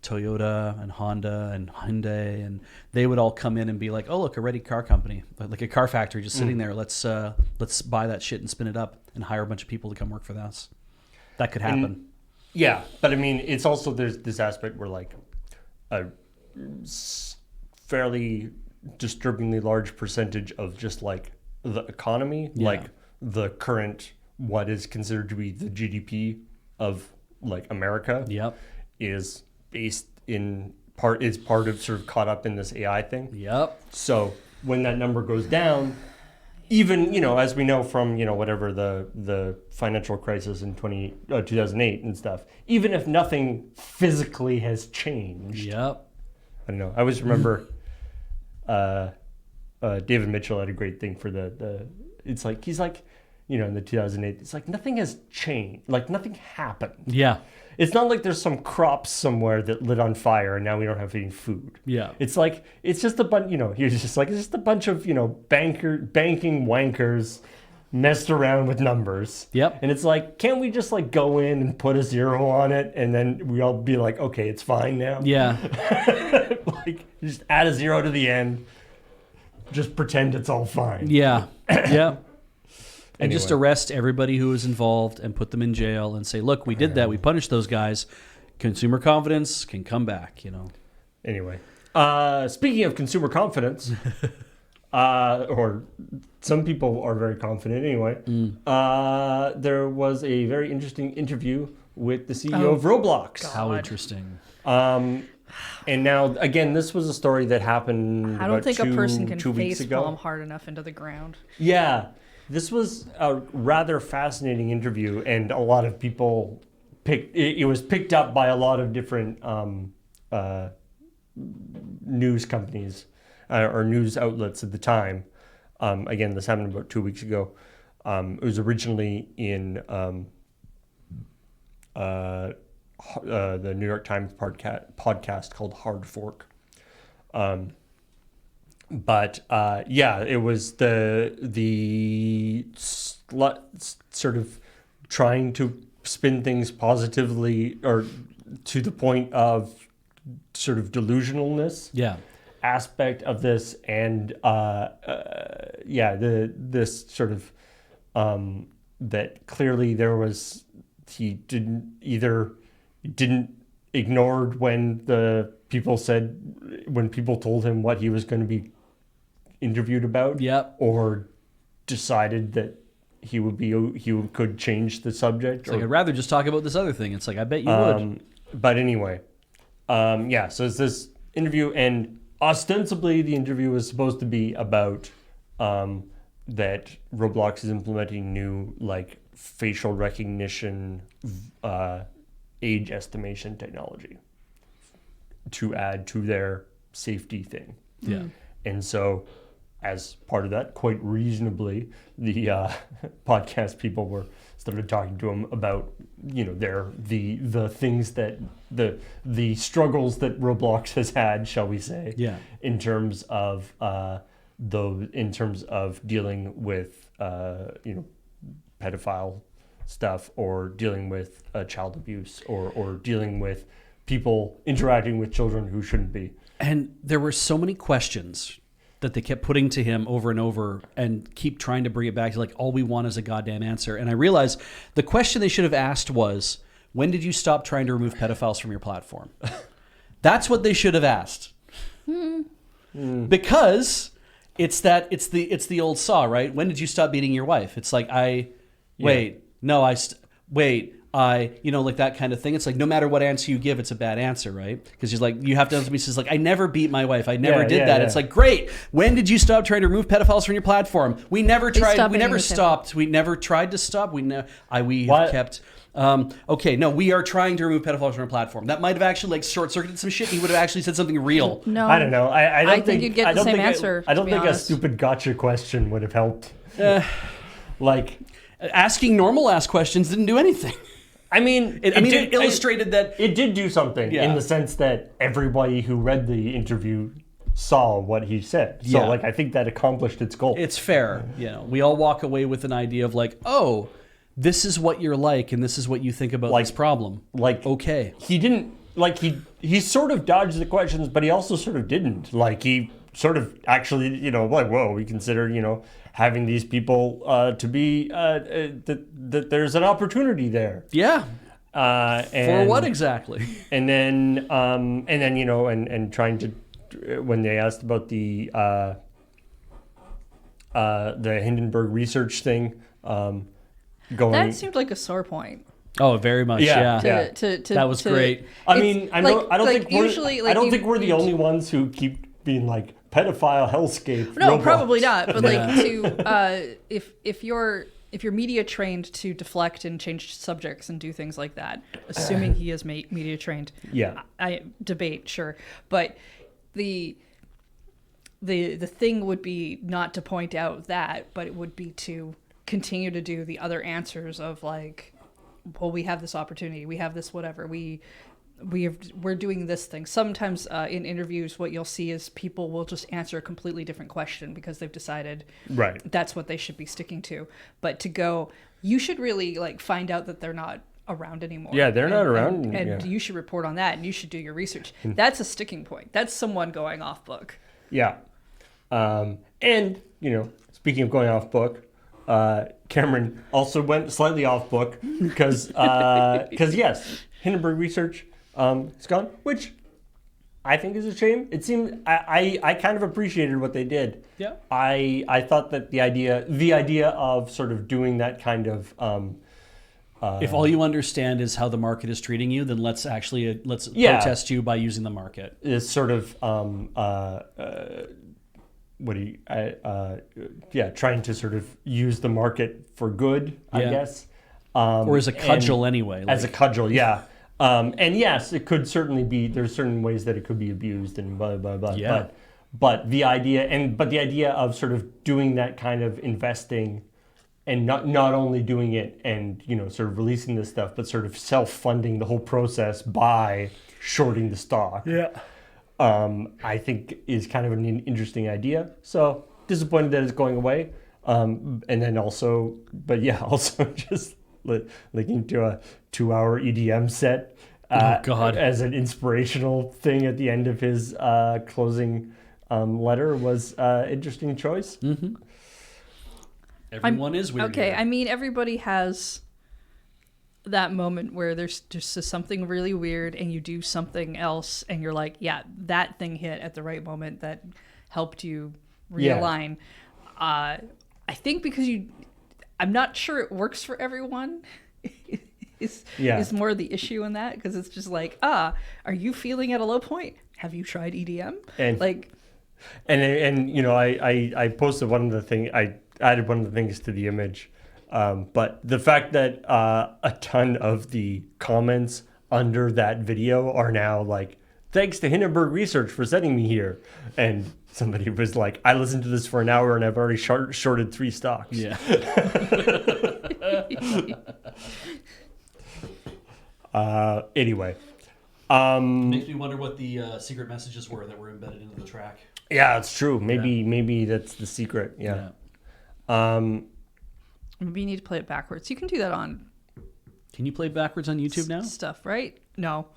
Toyota and Honda and Hyundai, and they would all come in and be like, oh, look, a ready car company, like a car factory just sitting there. Let's buy that shit and spin it up and hire a bunch of people to come work for us. That could happen. But I mean, it's also, there's this aspect where, like, a fairly disturbingly large percentage of just, like, the economy, like the current, what is considered to be the GDP of, like, America, is based in part, is part of, sort of caught up in this AI thing. So when that number goes down, even, as we know from, whatever the financial crisis in 2008 and stuff, even if nothing physically has changed. I don't know. I always remember David Mitchell had a great thing for the it's like, he's like, in the 2008, it's like nothing has changed. Like, nothing happened. It's not like there's some crops somewhere that lit on fire and now we don't have any food. It's like, it's just a bunch, he's just like, it's just a bunch of, banking wankers messed around with numbers. And it's like, can't we just, like, go in and put a zero on it and then we all be like, okay, it's fine now? Like, just add a zero to the end. Just pretend it's all fine. And just arrest everybody who was involved and put them in jail and say, look, we did that. We punished those guys. Consumer confidence can come back, Anyway, speaking of consumer confidence, or some people are very confident anyway, there was a very interesting interview with the CEO of Roblox. How interesting. And now, again, this was a story that happened I don't think a person can 2 weeks face ago. palm hard enough into the ground. This was a rather fascinating interview, and a lot of people it was picked up by a lot of different news companies or news outlets at the time. Again, this happened about 2 weeks ago. It was originally in the New York Times podcast called Hard Fork. But it was the sort of trying to spin things positively or to the point of sort of delusionalness Yeah. aspect of this, and this sort of that clearly he didn't ignored when people told him what he was going to be interviewed about, Yep. or decided that he could change the subject. It's like, I'd rather just talk about this other thing. It's like, I bet you would. But anyway, so it's this interview, and ostensibly the interview was supposed to be about that Roblox is implementing new like facial recognition age estimation technology to add to their safety thing. Yeah. And so as part of that, quite reasonably, the podcast people started talking to him about, you know, the things that the struggles that Roblox has had, shall we say, Yeah. in terms of dealing with pedophile stuff, or dealing with child abuse, or dealing with people interacting with children who shouldn't be. And there were so many questions that they kept putting to him over and over, and keep trying to bring it back to like, all we want is a goddamn answer. And I realized the question they should have asked was, when did you stop trying to remove pedophiles from your platform? That's what they should have asked. Because it's the old saw, right? When did you stop beating your wife? It's like, like that kind of thing. It's like, no matter what answer you give, it's a bad answer, right? Because he's like, you have to answer me. Says like, I never beat my wife. I never did that. Yeah. It's like, great. When did you stop trying to remove pedophiles from your platform? We never tried. We never stopped. We never tried to stop. We have kept. Okay, no, we are trying to remove pedophiles from our platform. That might have actually like short-circuited some shit. He would have actually said something real. No, I don't know. I don't think you'd get the same answer. I don't think a stupid gotcha question would have helped. Like asking normal ass questions didn't do anything. I mean, it illustrated that it did do something in the sense that everybody who read the interview saw what he said. So, like, I think that accomplished its goal. It's fair. You know, we all walk away with an idea of like, oh, this is what you're like, and this is what you think about this problem. Like, okay, he didn't like he sort of dodged the questions, but he also sort of didn't. Like, he sort of actually, you know, like, whoa, we consider, you know, having these people to be that there's an opportunity there. Yeah. And for what exactly? And then you know, and trying to, when they asked about the Hindenburg research thing, that seemed like a sore point. Oh, very much. Yeah. That was great. I mean, I don't think we're the only ones who keep being like, pedophile hellscape. No, Roblox. Probably not. But if you're media trained to deflect and change subjects and do things like that, assuming he is media trained, I debate, sure, but the thing would be not to point out that, but it would be to continue to do the other answers of like, well, we have this opportunity, we have this whatever, we're doing this thing. Sometimes in interviews, what you'll see is people will just answer a completely different question because they've decided that's what they should be sticking to. But to go, you should really like find out that they're not around anymore. Yeah, they're not around. And you should report on that, and you should do your research. That's a sticking point. That's someone going off book. Yeah. And, you know, speaking of going off book, Cameron also went slightly off book because yes, Hindenburg research it's gone, which I think is a shame. It seemed I kind of appreciated what they did. Yeah. I thought that the idea of sort of doing that kind of if all you understand is how the market is treating you, then let's protest you by using the market. Is sort of trying to sort of use the market for good, I guess. Or as a cudgel anyway. As a cudgel, yeah. And yes, it could certainly be. There's certain ways that it could be abused and blah blah blah. Yeah. But the idea of sort of doing that kind of investing, and not only doing it and, you know, sort of releasing this stuff, but sort of self-funding the whole process by shorting the stock. Yeah. I think is kind of an interesting idea. So disappointed that it's going away. And then also just linking to a 2-hour EDM set Oh, God. as an inspirational thing at the end of his closing letter was interesting choice. Mm-hmm. Everyone is weird. Okay, here. I mean, everybody has that moment where there's just something really weird and you do something else and you're like, yeah, that thing hit at the right moment that helped you realign. I think because I'm not sure it works for everyone. is more the issue in that, because it's just like, are you feeling at a low point? Have you tried EDM? And like, and you know, I posted one of the thing, I added one of the things to the image, but the fact that a ton of the comments under that video are now like, thanks to Hindenburg Research for sending me here, and somebody was like, I listened to this for an hour and I've already shorted 3 stocks. Yeah. Anyway, Makes me wonder what the secret messages were that were embedded into the track. yeah, it's true. Maybe that's the secret. Yeah. Maybe you need to play it backwards. You can do that on Can you play backwards on YouTube now? stuff, right? No,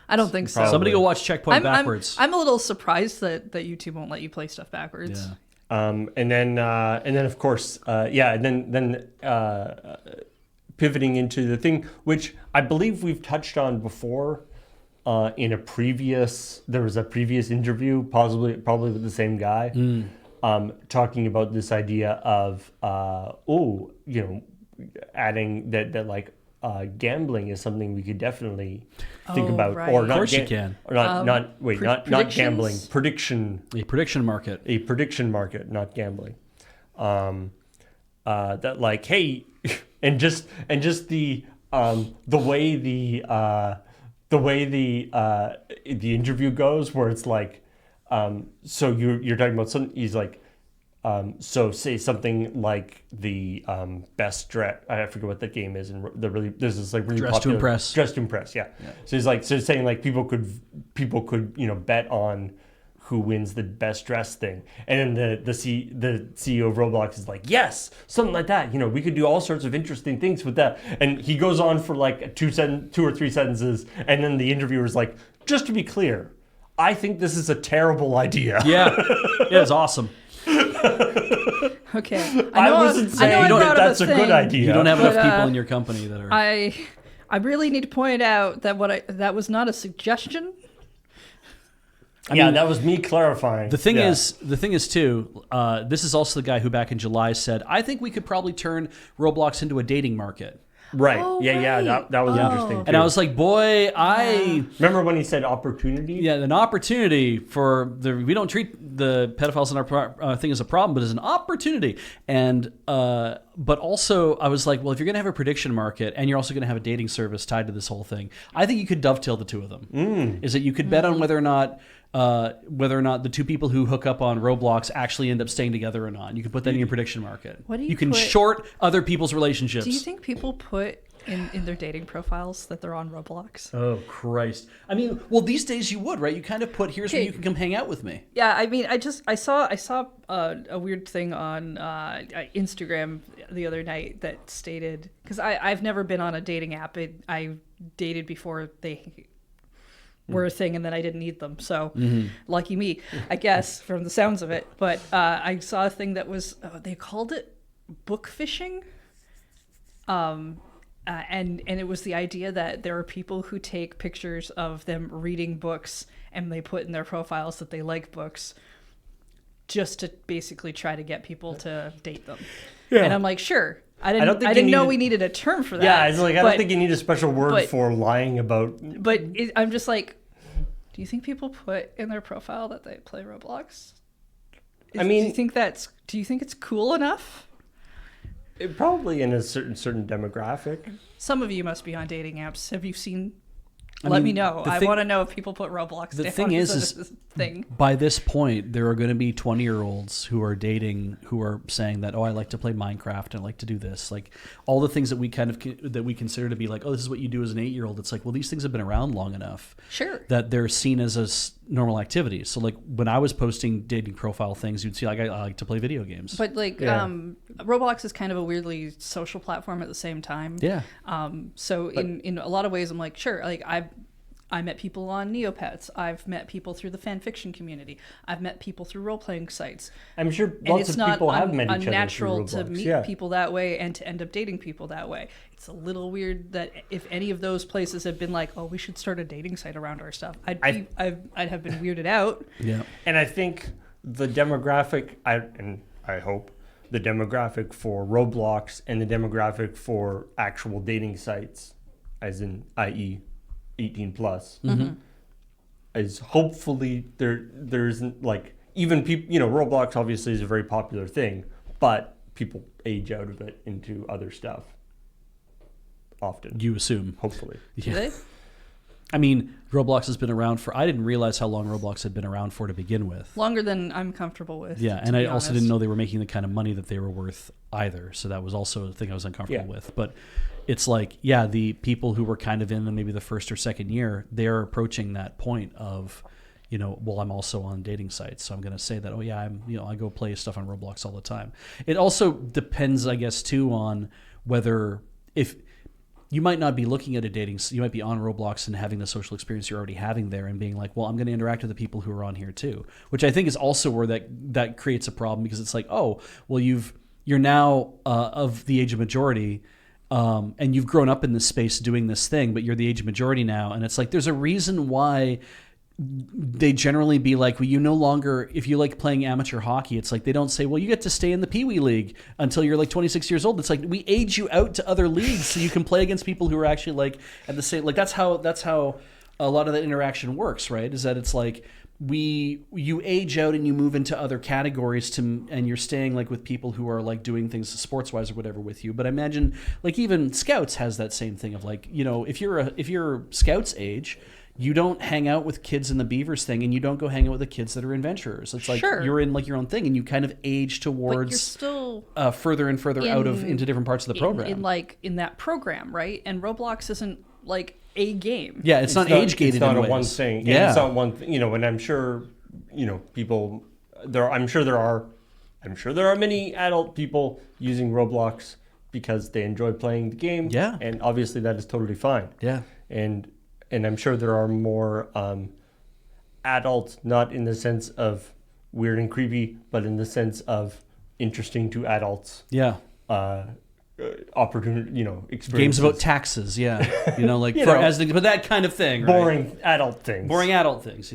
I don't think so. Probably. Somebody go watch Checkpoint I'm backwards. a little surprised that YouTube won't let you play stuff backwards. Yeah. And then of course, and then pivoting into the thing which I believe we've touched on before in a previous. There was a previous interview, probably with the same guy, talking about this idea of adding that like gambling is something we could definitely think about, right. or Of not. course you can. Or not gambling. predictions? Prediction. A prediction market. A prediction market, not gambling. That like, hey, and just the way the interview goes, where it's like, so you're talking about something. He's like, so say something like the best dress. I forget what that game is, and there's this like really Dress to popular Impress. Dress to Impress. Yeah. So he's like, saying like people could bet on who wins the best dress thing, and then the CEO of Roblox is like, yes, something like that. We could do all sorts of interesting things with that. And he goes on for like 2 or 3 sentences, and then the interviewer's like, just to be clear, I think this is a terrible idea. Yeah. It's awesome. Okay. I wasn't saying that that's a good idea. You don't have enough But, people in your company that are. I really need to point out that that was not a suggestion. I mean, that was me clarifying. The thing is too, this is also the guy who back in July said, I think we could probably turn Roblox into a dating market. right. Oh, Yeah. right. That was interesting. And too. I was like, boy, remember when he said opportunity? Yeah, an opportunity we don't treat the pedophiles in our thing as a problem, but as an opportunity. And but also I was like, well, if you're going to have a prediction market and you're also going to have a dating service tied to this whole thing, I think you could dovetail the two of them. Is that you could bet on whether or not the 2 people who hook up on Roblox actually end up staying together or not. You can put that in your prediction market. What do you can put- short other people's relationships. Do you think people put in their dating profiles that they're on Roblox? Oh, Christ. I mean, well, these days you would, right? You kind of put, here's where Okay. you can come hang out with me. Yeah, I mean, I saw a weird thing on Instagram the other night that stated, because I've never been on a dating app. I dated before they were a thing, and then I didn't need them. So lucky me, I guess, from the sounds of it. But I saw a thing that was they called it book fishing. And it was the idea that there are people who take pictures of them reading books and they put in their profiles that they like books just to basically try to get people to date them. Yeah. And I'm like, sure. I don't think you didn't know need- we needed a term for that. Yeah, it's like I but, don't think you need a special word but- for lying about. But I'm just like, do you think people put in their profile that they play Roblox? I mean- do you think it's cool enough? Probably in a certain demographic. Some of you must be on dating apps. Have you seen Let me know. I thing- want to know if people put Roblox the down thing as is a thing. by this point, there are going to be 20-year-olds who are dating who are saying that, oh, I like to play Minecraft, I like to do this, like all the things that we that we consider to be like, oh, this is what you do as an 8-year-old. It's like, well, these things have been around long enough, Sure, that they're seen as normal activities. So like when I was posting dating profile things, you'd see like I like to play video games. but like Roblox is kind of a weirdly social platform at the same time. Yeah. So in a lot of ways, I'm like, sure, like I met people on Neopets. I've met people through the fan fiction community. I've met people through role-playing sites. I'm sure And lots it's of people not have met each other through unnatural to Roblox. meet people that way and to end up dating people that way. It's a little weird that if any of those places had been like, oh, we should start a dating site around our stuff, I'd have been weirded out. Yeah. And I think the demographic, I hope, the demographic for Roblox and the demographic for actual dating sites, as in, i.e., 18 plus, is hopefully there isn't like even people. Roblox obviously is a very popular thing, but people age out of it into other stuff. Often, You assume. hopefully. Do they? I mean, Roblox has been around for. I didn't realize how long Roblox had been around for to begin with. Longer than I'm comfortable with. Yeah, to and be I also honest. didn't know they were making the kind of money that they were worth either. So that was also a thing I was uncomfortable with. But it's like, yeah, the people who were kind of in maybe the first or second year, they're approaching that point of, well, I'm also on dating sites, so I'm going to say that, oh yeah, I go play stuff on Roblox all the time. It also depends, I guess, too, on whether if you might not be looking at you might be on Roblox and having the social experience you're already having there and being like, well, I'm going to interact with the people who are on here too, which I think is also where that creates a problem, because it's like, oh, well, you're now of the age of majority, and you've grown up in this space doing this thing, but you're the age of majority now. And it's like, there's a reason why they generally be like, well, you no longer, if you like playing amateur hockey, it's like they don't say, well, you get to stay in the Pee Wee League until you're like 26 years old. It's like, we age you out to other leagues so you can play against people who are actually like at the same, like that's how a lot of that interaction works, right? Is that it's like you age out and you move into other categories and you're staying like with people who are like doing things sports wise or whatever with you. But I imagine like even Scouts has that same thing of like, if you're Scouts age, you don't hang out with kids in the Beavers thing, and you don't go hang out with the kids that are adventurers. It's like you're in like your own thing, and you kind of age towards but you're still further and further into different parts of the program. In that program, right? And Roblox isn't like a game. Yeah, it's not age gated. It's not in a ways. one thing. Yeah, It's not one thing. And I'm sure, people. I'm sure there are many adult people using Roblox because they enjoy playing the game. Yeah, and obviously that is totally fine. Yeah, and I'm sure there are more adults, not in the sense of weird and creepy, but in the sense of interesting to adults. Yeah. Opportunity, experiences. Games about taxes, yeah. But that kind of thing. Boring right? adult things. Boring adult things,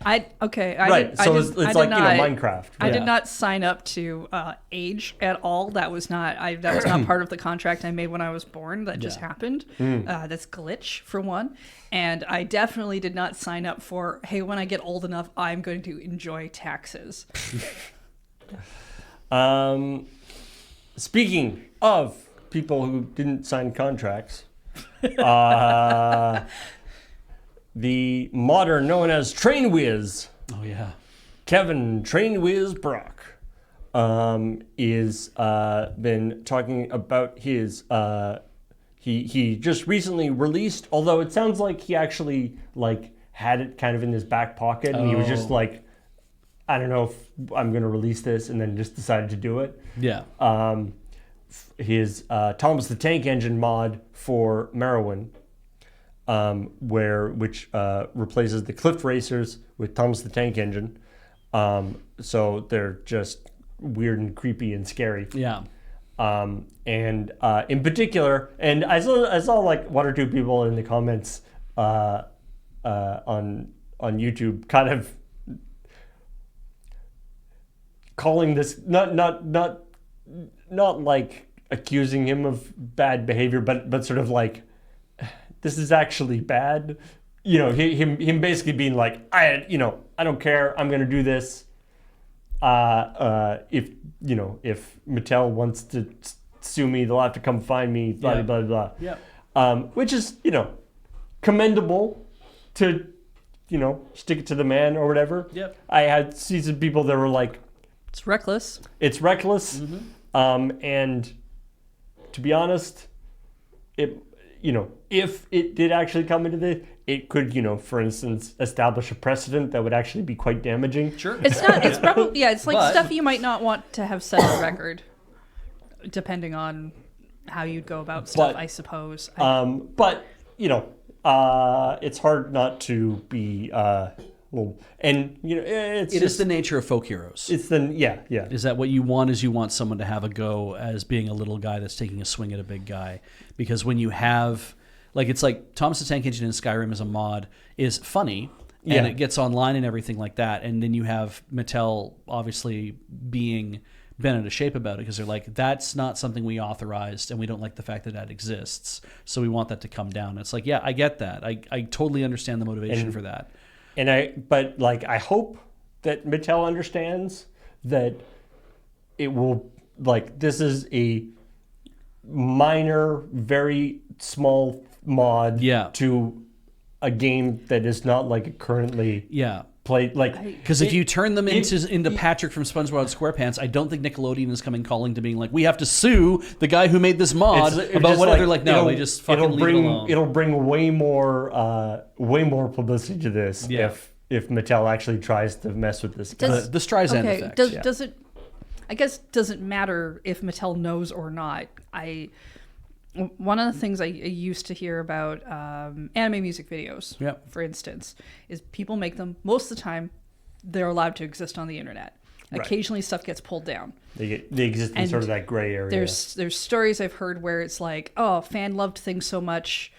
Right. It's like Minecraft. I did not sign up to age at all. That was not part of the contract I made when I was born. That just happened. That's glitch for one. And I definitely did not sign up for, hey, when I get old enough, I'm going to enjoy taxes. Speaking of people who didn't sign contracts, the modder known as Train Whiz. Oh yeah, Kevin Train Whiz Brock is been talking about his. He just recently released, although it sounds like he actually had it kind of in his back pocket, and he was just like, I don't know if I'm going to release this, and then just decided to do it. Yeah. His Thomas the Tank Engine mod for Merowyn, which replaces the Cliff Racers with Thomas the Tank Engine. So they're just weird and creepy and scary. Yeah. And in particular, and I saw like one or two people in the comments on YouTube kind of calling this not like accusing him of bad behavior, but sort of like, this is actually bad. Him basically being like, I don't care, I'm gonna do this. If Mattel wants to sue me, they'll have to come find me, blah, blah, blah, blah. Yeah. Which is, commendable to, stick it to the man or whatever. Yep. I had seen some people that were like, It's reckless. it's reckless. And to be honest, it, if it did actually come into this, it could, for instance, establish a precedent that would actually be quite damaging. Sure. It's not. It's probably it's like But- stuff you might not want to have set on record, depending on how you'd go about stuff. But, I suppose. But, it's hard not to be, and, it's It just, is the nature of folk heroes. it's the, yeah. Is that what you want? Is you want someone to have a go as being a little guy that's taking a swing at a big guy? Because when you have, it's like Thomas the Tank Engine in Skyrim as a mod is funny, and Yeah. it gets online and everything like that. And then you have Mattel obviously being bent out of shape about it because they're like, that's not something we authorized, and we don't like the fact that exists. So we want that to come down. It's like, yeah, I get that. I totally understand the motivation for that. And I hope that Mattel understands that it will, this is a minor, very small mod to a game that is not currently played. Because if you turn them into Patrick from SpongeBob SquarePants, I don't think Nickelodeon is coming calling to being like, we have to sue the guy who made this mod about whatever. They're like, no, they just fucking leave it alone. It'll bring way more publicity to this if Mattel actually tries to mess with this guy. The Streisand effect. Does it? I guess doesn't matter if Mattel knows or not. One of the things I used to hear about anime music videos, for instance, is people make them. Most of the time, they're allowed to exist on the internet. Right. Occasionally, stuff gets pulled down. They exist in sort of that gray area. There's stories I've heard where it's like, oh, fan loved things so much,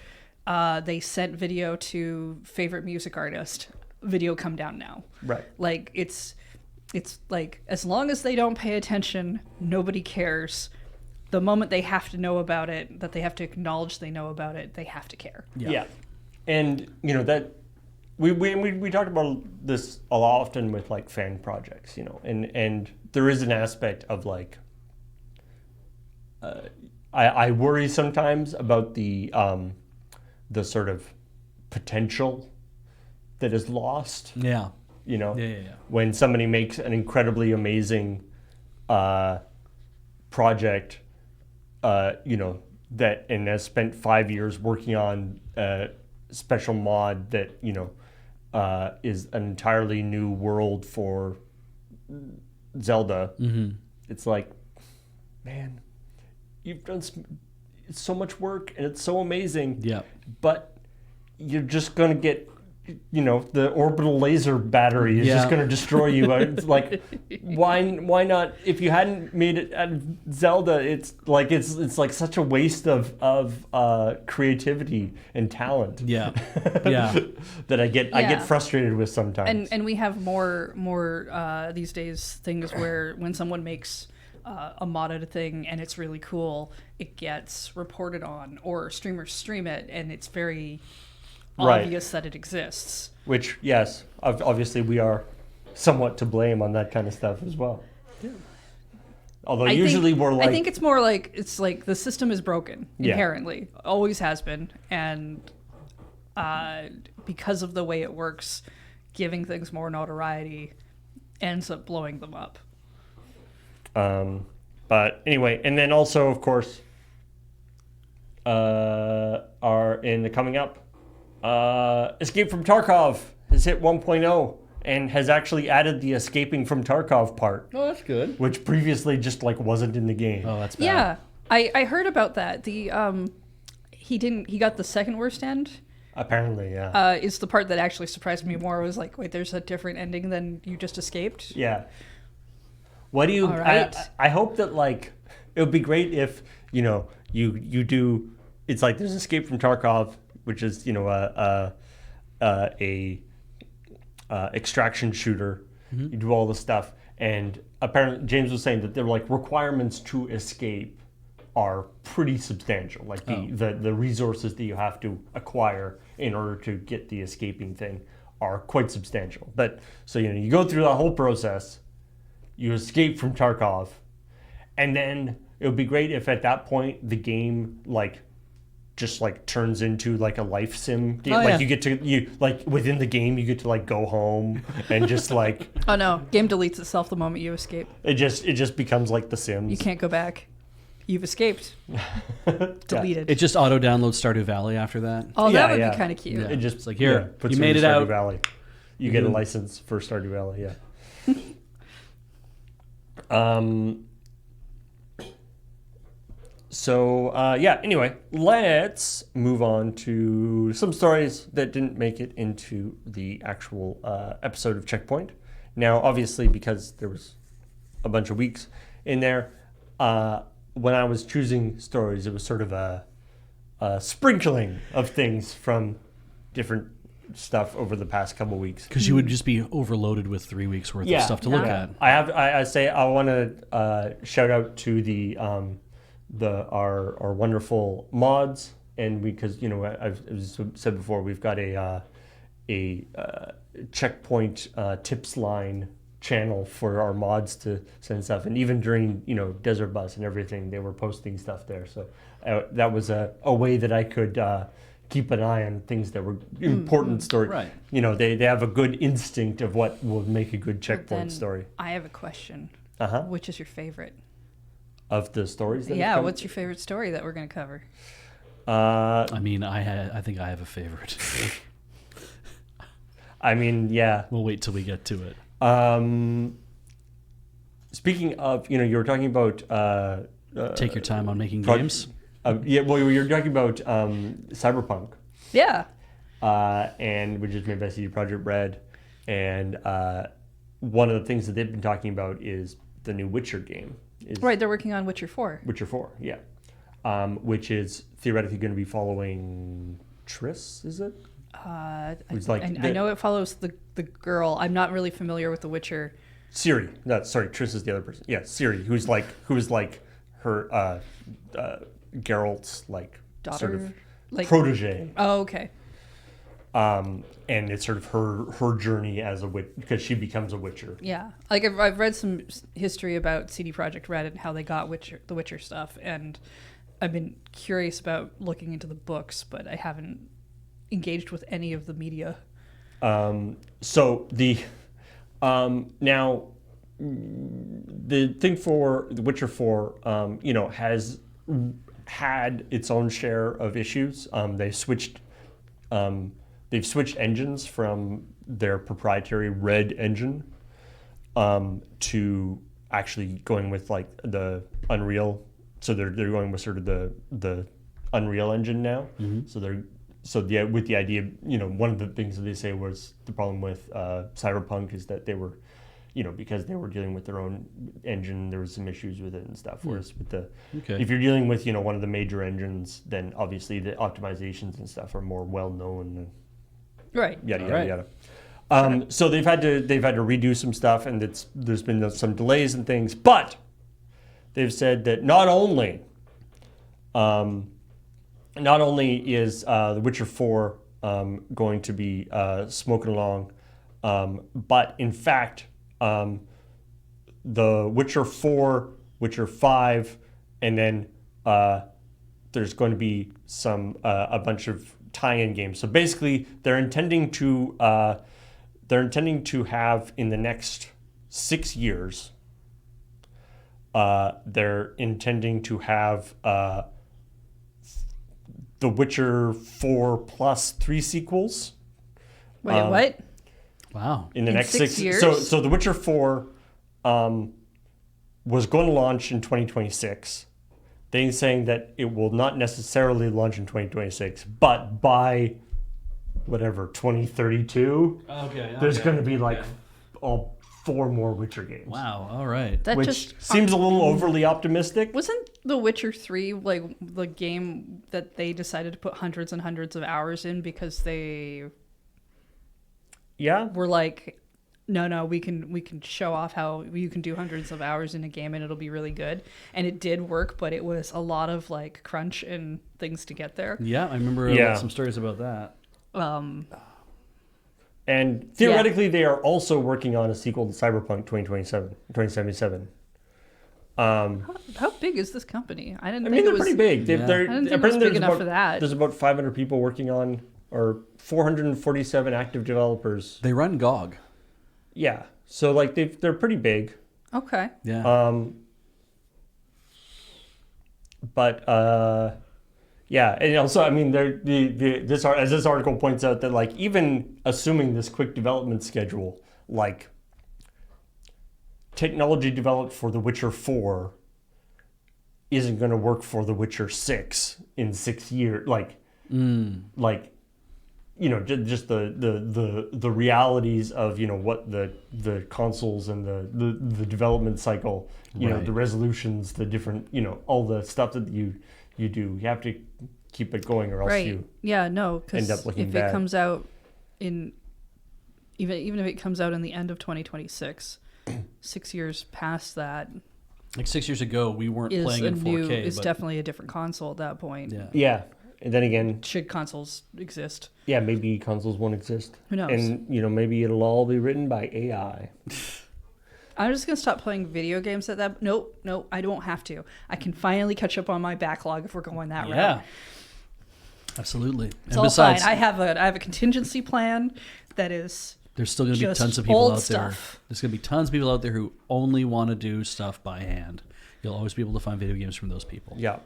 they sent video to favorite music artist. Video come down now. Right. It's like, as long as they don't pay attention, nobody cares. The moment they have to know about it, that they have to acknowledge they know about it, they have to care. Yeah. And that we talked about this a lot often with fan projects, and there is an aspect of I worry sometimes about the sort of potential that is lost. Yeah. When somebody makes an incredibly amazing project, that and has spent 5 years working on a special mod that is an entirely new world for Zelda. It's like, man, you've done so much work and it's so amazing. Yeah. But you're just gonna get, the orbital laser battery is just gonna destroy you. It's like, why not? If you hadn't made it out of Zelda, it's like such a waste of creativity and talent. Yeah. That I get frustrated with sometimes. And we have more these days things where when someone makes a modded thing and it's really cool, it gets reported on, or streamers stream it, and it's very obvious that it exists. Which, yes, obviously we are somewhat to blame on that kind of stuff as well. Yeah. Although I think it's more it's like the system is broken inherently, always has been, and because of the way it works, giving things more notoriety ends up blowing them up. But anyway, and then also, of course, are in the coming up. Escape from Tarkov has hit 1.0 and has actually added the escaping from Tarkov part. Oh, that's good. Which previously just wasn't in the game. Oh, that's bad. Yeah, I heard about that. The he got the second worst end. Apparently, yeah. Is the part that actually surprised me more. I was like, wait, there's a different ending than you just escaped? Yeah. What do you? All right. I hope that it would be great if you do. It's like there's Escape from Tarkov, which is a extraction shooter. Mm-hmm. You do all this stuff, and apparently James was saying that there were requirements to escape are pretty substantial. The resources that you have to acquire in order to get the escaping thing are quite substantial. But so you go through that whole process, you escape from Tarkov, and then it would be great if at that point the game just like turns into like a life sim game. Oh, Like yeah. you like within the game you get to like go home and just like Oh no, game deletes itself the moment you escape. it just becomes like The Sims. You can't go back. You've escaped. Deleted. It just auto downloads Stardew Valley after that. Oh, Yeah, that would yeah. be kind of cute. Yeah. It just It's like, here, puts you made in it Stardew out. Valley. You get a Mhm. license for Stardew Valley. Yeah. Anyway, let's move on to some stories that didn't make it into the actual episode of ChillPoint. Now, obviously, because there was a bunch of weeks in there, when I was choosing stories, it was sort of a sprinkling of things from different stuff over the past couple weeks. Because you would just be overloaded with 3 weeks worth of stuff to look Yeah. at. I want to shout out to the our wonderful mods, and because I've said before, we've got a checkpoint tips line channel for our mods to send stuff, and even during Desert Bus and everything, they were posting stuff there. So that was a way that I could keep an eye on things that were important story. Right. They have a good instinct of what will make a good But checkpoint then story. I have a question. Uh-huh. Which is your favorite? Of the stories that have Yeah, come? what's your favorite story that we're going to cover? I mean, I think I have a favorite. I mean, yeah. We'll wait till we get to it. Speaking of, you were talking about Take your time on making pro- games. well, you're talking about Cyberpunk, Yeah. and which is made by CD Projekt Red, and one of the things that they've been talking about is the new Witcher game. Right, they're working on Witcher 4. Witcher 4, yeah, which is theoretically going to be following Triss, is it? Who's like I the- know it follows the girl. I'm not really familiar with The Witcher. Ciri. No, sorry, Triss is the other person. Yeah, Ciri, who's like her Geralt's like Daughter? sort of Like, protege. oh, okay. And it's sort of her journey as a witch because she becomes a witcher. Yeah. Like, I've read some history about CD Projekt Red and how they got the Witcher stuff, and I've been curious about looking into the books, but I haven't engaged with any of the media. So the now the thing for The Witcher 4, has had its own share of issues. They've switched engines from their proprietary Red engine to actually going with like the Unreal. So they're going with sort of the Unreal Engine now. Mm-hmm. With the idea, one of the things that they say was the problem with Cyberpunk is that they were, because they were dealing with their own engine, there was some issues with it and stuff. Whereas with if you're dealing with one of the major engines, then obviously the optimizations and stuff are more well known. Right. Yada yada Right. yada. So they've had to redo some stuff, and there's been some delays and things, but they've said that not only is The Witcher 4 going to be smoking along, but in fact, The Witcher 4, Witcher 5, and then there's going to be a bunch of tie-in games. So basically, they're intending to have in the next 6 years. They're intending to have The Witcher 4 plus 3 sequels. Wait, what? Wow. In the In next 6 years? So The Witcher 4 was going to launch in 2026. They're saying that it will not necessarily launch in 2026, but by whatever 2032, there's going to be like all 4 more Witcher games. Wow. All right. That Which just seems a little overly optimistic. wasn't The Witcher 3 like the game that they decided to put hundreds and hundreds of hours in because they Yeah. were like, no, we can show off how you can do hundreds of hours in a game and it'll be really good. And it did work, but it was a lot of like crunch and things to get there. Yeah, I remember some stories about that. And theoretically, they are also working on a sequel to Cyberpunk 2077. How big is this company? I didn't I think mean, it they're was pretty big. Yeah. They're, I didn't think it was apparently big there's enough for that. There's about 500 people working on, or 447 active developers. They run GOG. Yeah. So like they're pretty big. Okay. Yeah. But yeah, and also I mean as this article points out that like even assuming this quick development schedule, like technology developed for The Witcher 4 isn't going to work for The Witcher 6 in 6 years. Like you know, just the realities of, you know, what the consoles and the development cycle, you know, Right. the resolutions, the different, you know, all the stuff that you do. You have to keep it going, or else Right. you Yeah. No. Because end up looking if bad. it comes out in even if it comes out in the end of 2026, 6 years past that Like 6 years ago, we weren't is playing a in 4K. new. It's but definitely a different console at that point. yeah. Yeah, and then again, Should consoles exist? yeah, maybe consoles won't exist. Who knows? And you know, maybe it'll all be written by AI. I'm just gonna stop playing video games at that. Nope, I don't have to. I can finally catch up on my backlog if we're going that route. Yeah. Absolutely. It's and all besides, fine. I have a contingency plan that is there's still going to be just tons of people old out there. stuff. There's going to be tons of people out there who only want to do stuff by hand. You'll always be able to find video games from those people. Yeah,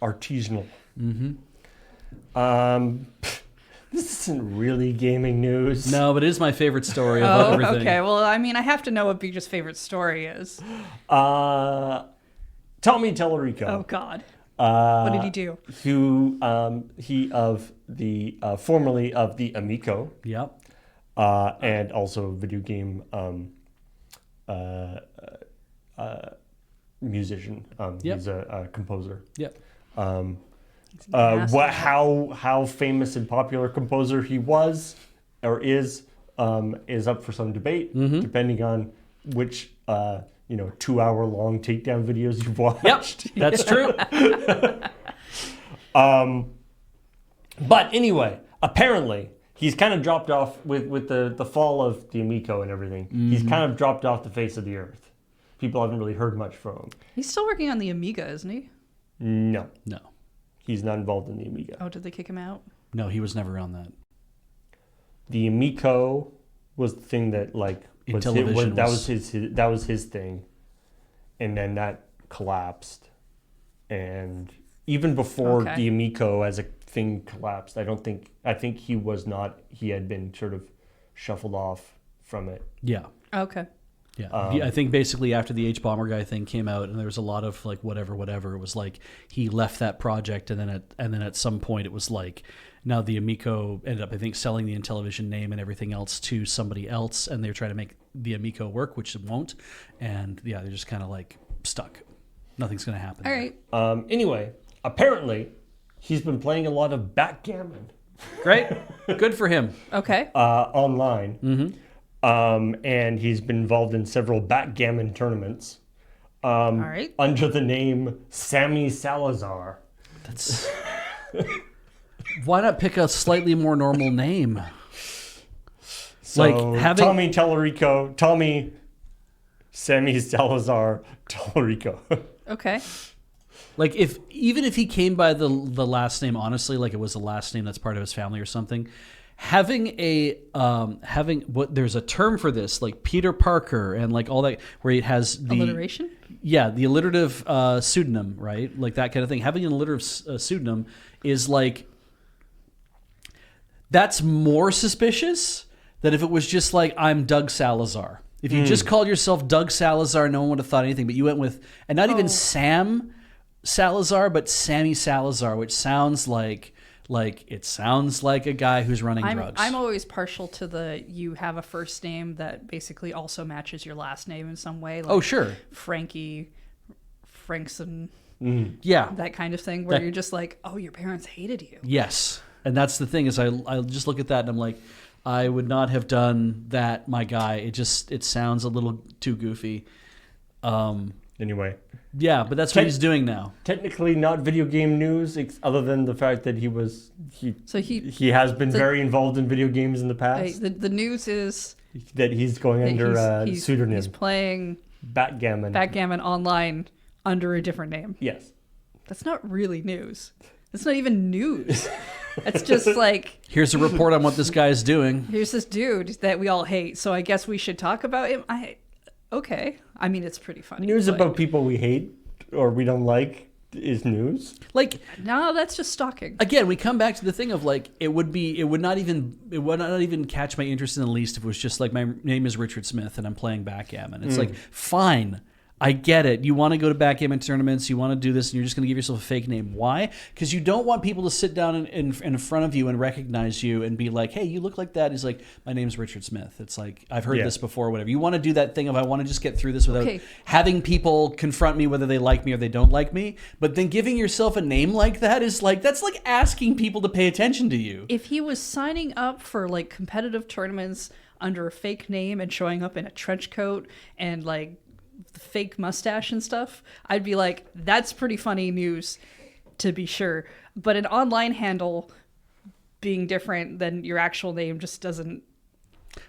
artisanal. Mm-hmm. This isn't really gaming news. No, but it is my favorite story of everything. okay. Well, I mean, I have to know what Beach's favorite story is. Tommy Tellerico. Oh God, what did he do? He of the formerly of the Amico, Yep. and also video game musician. Yep. He's a composer. Yep. How famous and popular composer he was or is up for some debate, depending on which 2-hour long takedown videos you've watched. Yep. That's true. But anyway, apparently he's kind of dropped off with the fall of the Amico and everything. He's kind of dropped off the face of the earth. People haven't really heard much from him. He's still working on the Amiga, isn't he? No, No. he's not involved in the Amiga. Oh, did they kick him out? No, he was never on that. The Amico was the thing that like In was television that was- was his thing, and then that collapsed. And even before Okay. the Amico as a thing collapsed, I think he had been sort of shuffled off from it. Yeah. Okay. Yeah, I think basically after the H Bomber Guy thing came out, and there was a lot of like whatever, it was like he left that project, and then at some point it was like now the Amico ended up, I think, selling the Intellivision name and everything else to somebody else, and they're trying to make the Amico work, which it won't, and yeah, they're just kind of like stuck. Nothing's going to happen. All there. right. Anyway, apparently he's been playing a lot of backgammon Great, good for him. Okay. online. Mm-hmm. And he's been involved in several backgammon tournaments. All right. Under the name Sammy Salazar. That's why not pick a slightly more normal name? So Like having- Tommy Tellerico, Sammy Salazar Tellerico. Okay. Like even if he came by the last name, honestly, like it was a last name that's part of his family or something, having there's a term for this, like Peter Parker and like all that, where it has the Alliteration? Yeah, the alliterative pseudonym, right? Like that kind of thing. Having an alliterative pseudonym is like, that's more suspicious than if it was just like, I'm Doug Salazar. If you just called yourself Doug Salazar, no one would have thought anything. But you went with, and not even Sam Salazar, but Sammy Salazar, which sounds like a guy who's running drugs. I'm always partial to you have a first name that basically also matches your last name in some way. Like Oh, sure. Frankie, Frankson, Yeah. that kind of thing, where That- you're just like, oh, your parents hated you. Yes. And that's the thing is I just look at that and I'm like, I would not have done that, my guy. It sounds a little too goofy. Anyway, Yeah, but that's what he's doing now. technically not video game news, other than the fact that he has been very involved in video games in the past. The news is That he's going that under a pseudonym. He's playing Backgammon. Backgammon online under a different name. Yes. That's not really news. That's not even news. It's just like, Here's a report on what this guy's doing. here's this dude that we all hate, so I guess we should talk about him. Okay. I mean, it's pretty funny. News but- about people we hate or we don't like is news. Like, No, that's just stalking. again, we come back to the thing of like it would not even catch my interest in the least if it was just like my name is Richard Smith and I'm playing backgammon. It's like, fine, I get it. You want to go to backgammon tournaments, you want to do this, and you're just going to give yourself a fake name. Why? Because you don't want people to sit down in front of you and recognize you and be like, hey, you look like that. He's like, my name's Richard Smith. It's like, I've heard this before, whatever. You want to do that thing of I want to just get through this without having people confront me whether they like me or they don't like me. But then giving yourself a name like that is like, that's like asking people to pay attention to you. If he was signing up for like competitive tournaments under a fake name and showing up in a trench coat and like the fake mustache and stuff, I'd be like, that's pretty funny news, to be sure. But an online handle being different than your actual name just doesn't.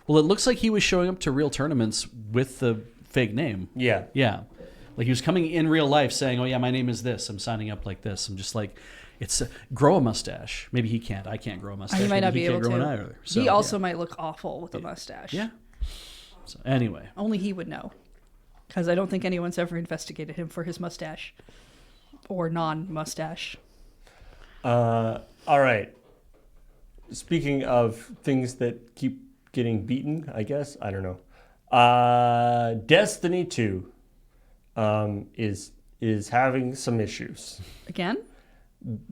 Well, it looks like he was showing up to real tournaments with the fake name. Yeah. Yeah. Like he was coming in real life saying, oh, yeah, my name is this. I'm signing up like this. I'm just like, it's grow a mustache. Maybe he can't. I can't grow a mustache. He might not Maybe be he able can't to. grow an either. So, He also might look awful with a mustache. Yeah. So anyway. Only he would know. Because I don't think anyone's ever investigated him for his mustache. Or non-mustache. All right. Speaking of things that keep getting beaten, I guess. I don't know. Destiny 2 is having some issues. Again?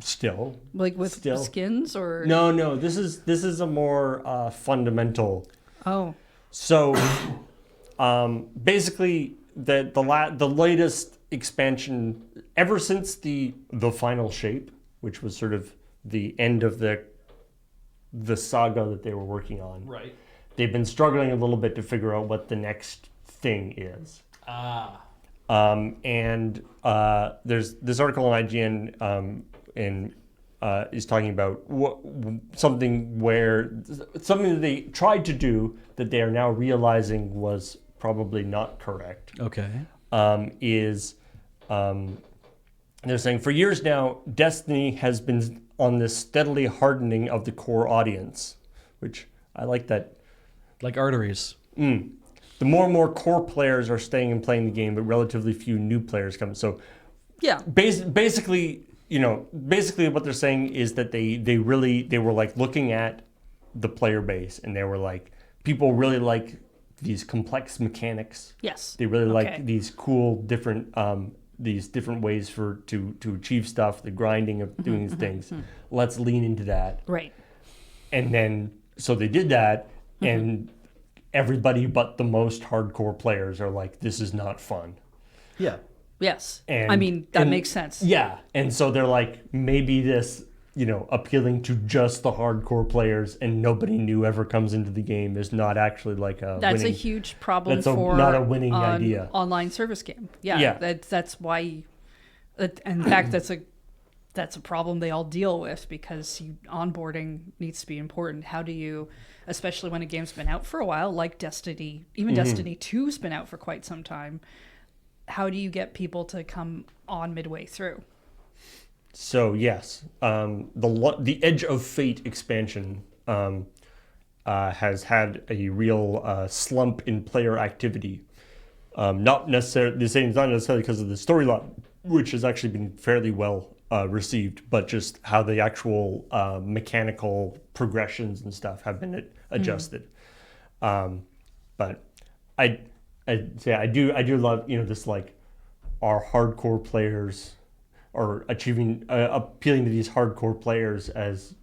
Still. Like with Still. skins or... No. This is a more fundamental. Oh. So, basically, the latest expansion ever since the final shape, which was sort of the end of the saga that they were working on. Right. They've been struggling a little bit to figure out what the next thing is. And there's this article on IGN is talking about something that they tried to do that they are now realizing was probably not correct. Okay. They're saying for years now, Destiny has been on this steadily hardening of the core audience, which I like that. Like arteries. The more and more core players are staying and playing the game, but relatively few new players come. So, Yeah. basically what they're saying is that they were like looking at the player base and they were like, people really like these complex mechanics. Yes. They really Okay. like these cool different ways to achieve stuff, the grinding of doing these things. Let's lean into that. Right. And then so they did that, and everybody but the most hardcore players are like, this is not fun. Yeah. Yes. And- I mean, that and- makes sense. Yeah. And so they're like, maybe this, appealing to just the hardcore players and nobody new ever comes into the game is not actually like a That's winning. a huge problem That's for not a winning an idea. online service game. Yeah. Yeah. That's why. In fact, that's a problem they all deal with because onboarding needs to be important. How do you, especially when a game's been out for a while, like Destiny, even Destiny 2's been out for quite some time. How do you get people to come on midway through? So yes, the Edge of Fate expansion has had a real slump in player activity. Not necessarily because of the storyline, which has actually been fairly well received, but just how the actual mechanical progressions and stuff have been adjusted. But I do love this, like, our hardcore players or appealing to these hardcore players as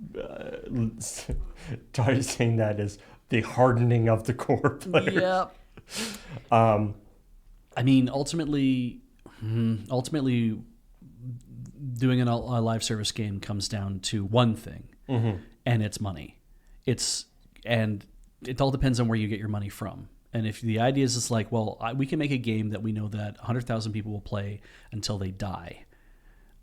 saying that as the hardening of the core players. Yep. I mean, ultimately, doing a live service game comes down to one thing, and it's money. And it all depends on where you get your money from. And if the idea is just like, well, we can make a game that we know that 100,000 people will play until they die.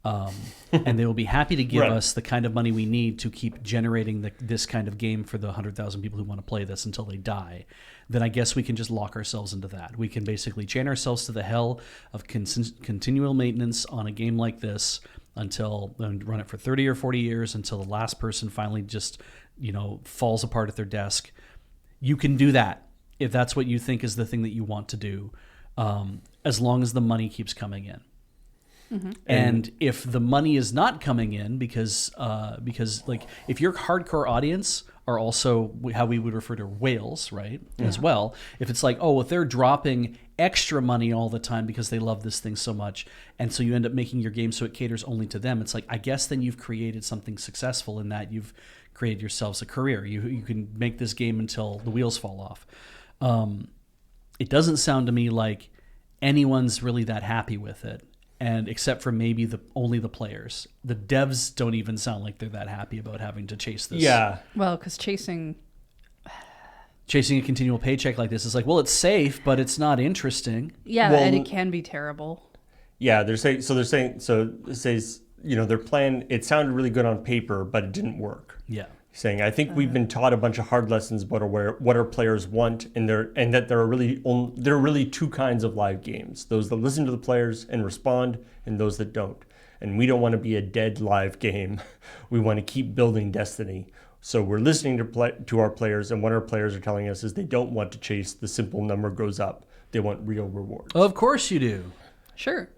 And they will be happy to give Right. us the kind of money we need to keep generating this kind of game for the 100,000 people who want to play this until they die, then I guess we can just lock ourselves into that. We can basically chain ourselves to the hell of continual maintenance on a game like this and run it for 30 or 40 years until the last person finally just, falls apart at their desk. You can do that if that's what you think is the thing that you want to do, as long as the money keeps coming in. Mm-hmm. And if the money is not coming in because like if your hardcore audience are also how we would refer to whales, right? As well, if it's like, if they're dropping extra money all the time because they love this thing so much, and so you end up making your game so it caters only to them, it's like, I guess then you've created something successful in that you've created yourselves a career. You can make this game until the wheels fall off. It doesn't sound to me like anyone's really that happy with it. And except for maybe only the players. The devs don't even sound like they're that happy about having to chase this. Yeah. Well, because chasing a continual paycheck like this is like, well, it's safe, but it's not interesting. Yeah, Well, and it can be terrible. Yeah, they're saying it says, their plan, it sounded really good on paper, but it didn't work. Yeah. Saying, I think we've been taught a bunch of hard lessons about what our players want, and that there are really two kinds of live games: those that listen to the players and respond, and those that don't. And we don't want to be a dead live game. We want to keep building Destiny. So we're listening to our players, and what our players are telling us is they don't want to chase the simple number goes up. They want real rewards. Of course you do. Sure.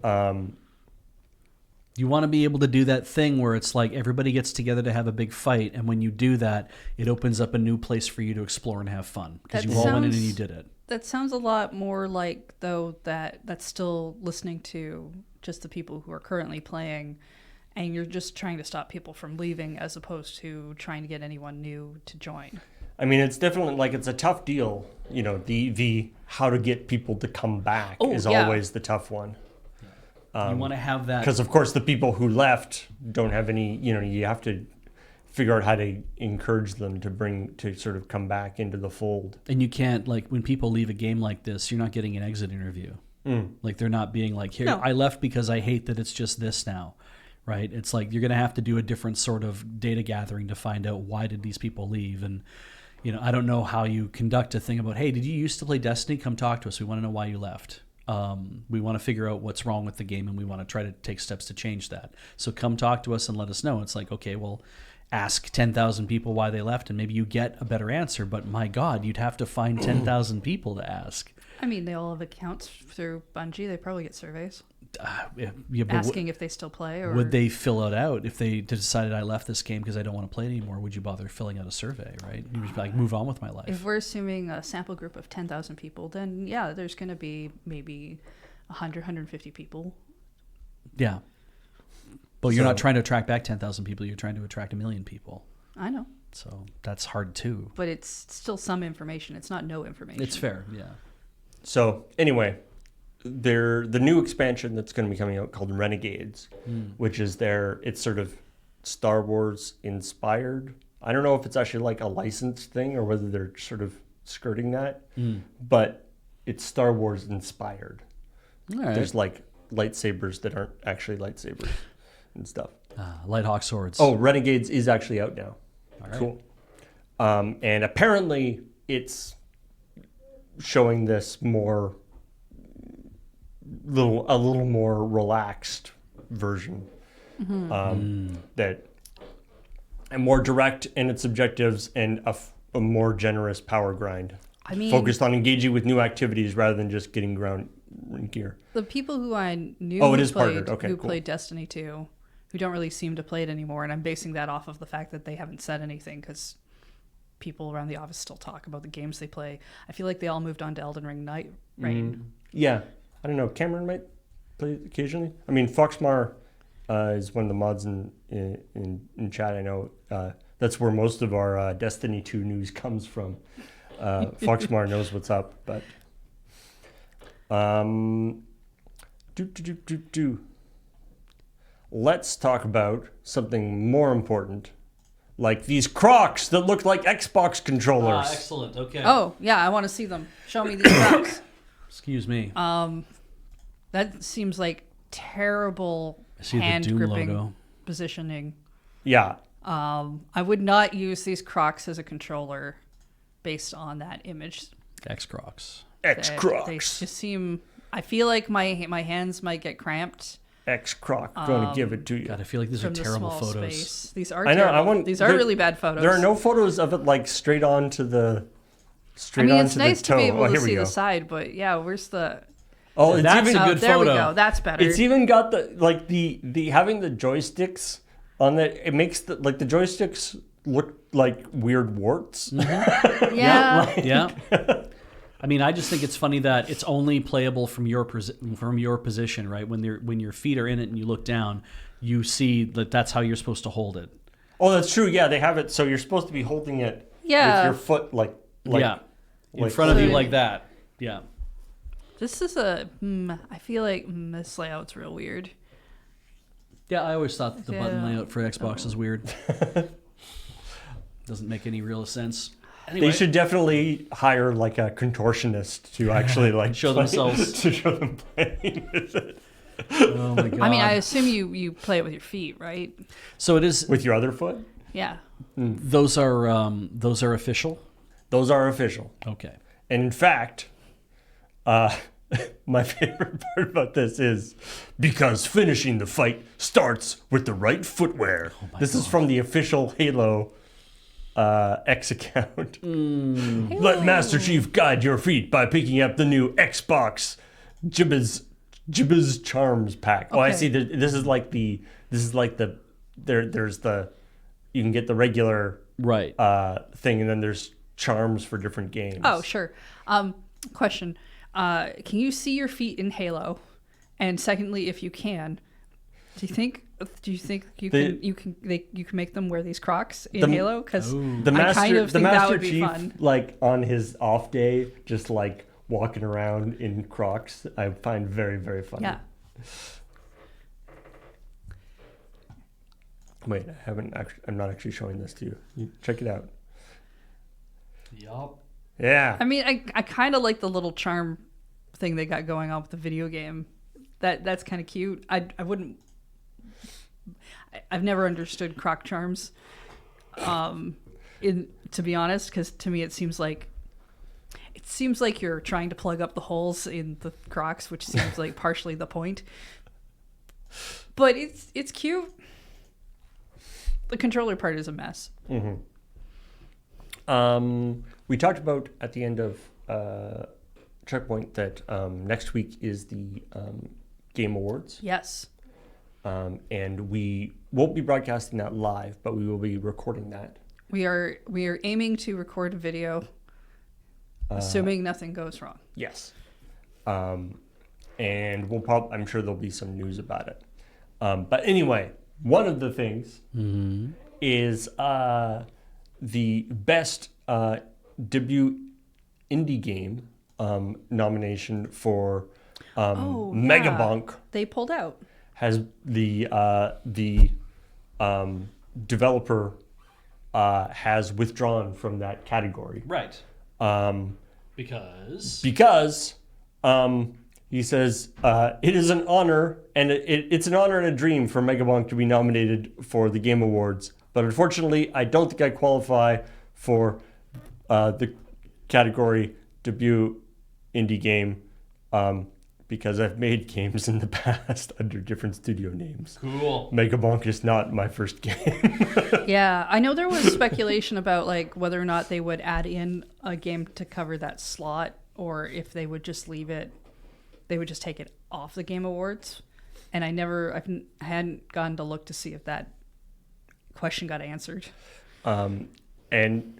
You want to be able to do that thing where it's like everybody gets together to have a big fight, and when you do that, it opens up a new place for you to explore and have fun because you all went in and you did it. That sounds a lot more like, though, that's still listening to just the people who are currently playing, and you're just trying to stop people from leaving as opposed to trying to get anyone new to join. I mean, it's definitely like it's a tough deal. The how to get people to come back is always the tough one. You want to have that because, of course, the people who left don't have any. You have to figure out how to encourage them to sort of come back into the fold. And you can't, like, when people leave a game like this, you're not getting an exit interview. Like, they're not being like, here, I left because I hate that it's just this now, right? It's like you're going to have to do a different sort of data gathering to find out why did these people leave. And I don't know how you conduct a thing about, hey, did you used to play Destiny? Come talk to us. We want to know why you left. We want to figure out what's wrong with the game, and we want to try to take steps to change that. So come talk to us and let us know. It's like, okay, well, ask 10,000 people why they left, and maybe you get a better answer. But my God, you'd have to find 10,000 people to ask. I mean, they all have accounts through Bungie. They probably get surveys But asking if they still play. Or would they fill it out if they decided I left this game because I don't want to play it anymore? Would you bother filling out a survey, right? You would be like, move on with my life. If we're assuming a sample group of 10,000 people, then yeah, there's going to be maybe 100, 150 people. Yeah. But you're not trying to attract back 10,000 people. You're trying to attract 1 million people. I know. So that's hard too. But it's still some information. It's not no information. It's fair, yeah. So anyway, the new expansion that's going to be coming out called Renegades, which is it's sort of Star Wars inspired. I don't know if it's actually like a licensed thing or whether they're sort of skirting that, but it's Star Wars inspired. All right. There's like lightsabers that aren't actually lightsabers and stuff. Lighthawk swords. Oh, Renegades is actually out now. All right. Cool. And apparently it's showing this a little more relaxed version, that and more direct in its objectives and a more generous power grind. I mean, focused on engaging with new activities rather than just getting ground gear. The people who I knew played Destiny 2, who don't really seem to play it anymore, and I'm basing that off of the fact that they haven't said anything because people around the office still talk about the games they play. I feel like they all moved on to Elden Ring Night Reign. Yeah. I don't know. Cameron might play it occasionally. I mean, Foxmar is one of the mods in chat. I know that's where most of our Destiny 2 news comes from. Foxmar knows what's up, but let's talk about something more important, like these Crocs that look like Xbox controllers. Excellent. Okay. Oh, yeah, I want to see them. Show me these Crocs. Excuse me. That seems like terrible I see the hand Doom gripping logo. positioning. Yeah. I would not use these Crocs as a controller based on that image. X Crocs. X They Crocs. just seem. I feel like my hands might get cramped X Croc. Gonna give it to you. God, I feel like these are from the terrible small photos. space. These are I know. terrible. These are really bad photos. There are no photos of it like straight on to the. Straight I mean, onto it's nice the to toe. be able to here we see go. the side, but yeah, where's the? Oh, it's That's even, a good there we photo. go. That's better. It's even got the having the joysticks on the. It makes the joysticks look like weird warts. yeah. Yeah. I mean, I just think it's funny that it's only playable from your position, right? When your feet are in it and you look down, you see that that's how you're supposed to hold it. Oh, that's true. Yeah, they have it. So you're supposed to be holding it Yeah. with your foot like yeah, in like- front of you So- like that. Yeah. This is a. I feel like this layout's real weird. Yeah, I always thought that the button Yeah. layout for Xbox is weird. Doesn't make any real sense. Anyway, They should definitely hire like a contortionist to actually like Show play- themselves. to show them playing with it Oh my god. I mean, I assume you play it with your feet, right? so it is. with your other foot. Yeah. Those are official. Those are official. Okay. And in fact, my favorite part about this is because finishing the fight starts with the right footwear. This is from the official Halo X account. Let Master Chief guide your feet by picking up the new Xbox Jibba's Charms pack. Oh, I Okay. see. This is like the there's the you can get the regular Right. thing, and then there's charms for different games. Oh, sure. Question: can you see your feet in Halo? And secondly, if you can, do you think you can make them wear these Crocs in Halo? Because The I master, kind of the think that Master would be Chief, fun. like on his off day, just like walking around in Crocs, I find very, very funny. Yeah. Wait, I'm not actually showing this to you. You check it out. Yup. Yeah. I mean, I kind of like the little charm thing they got going on with the video game. That's kind of cute. I wouldn't. I've never understood Croc charms. To be honest, because to me it seems like you're trying to plug up the holes in the Crocs, which seems like partially the point. But it's cute. The controller part is a mess. We talked about at the end of ChillPoint that next week is the Game Awards. Yes. And we won't be broadcasting that live, but we will be recording that. We are aiming to record a video, assuming nothing goes wrong. Yes. And I'm sure there'll be some news about it. But anyway, one of the things is the best debut indie game nomination for Megabonk They pulled out. has the developer has withdrawn from that category. Right. Because He says, it is an honor, and it's an honor and a dream for Megabonk to be nominated for the Game Awards. But unfortunately, I don't think I qualify for the category debut indie game because I've made games in the past under different studio names. cool. Megabonk is not my first game. Yeah, I know there was speculation about like whether or not they would add in a game to cover that slot, or if they would just leave it. They would just take it off the Game Awards, and I hadn't gone to look to see if that question got answered. And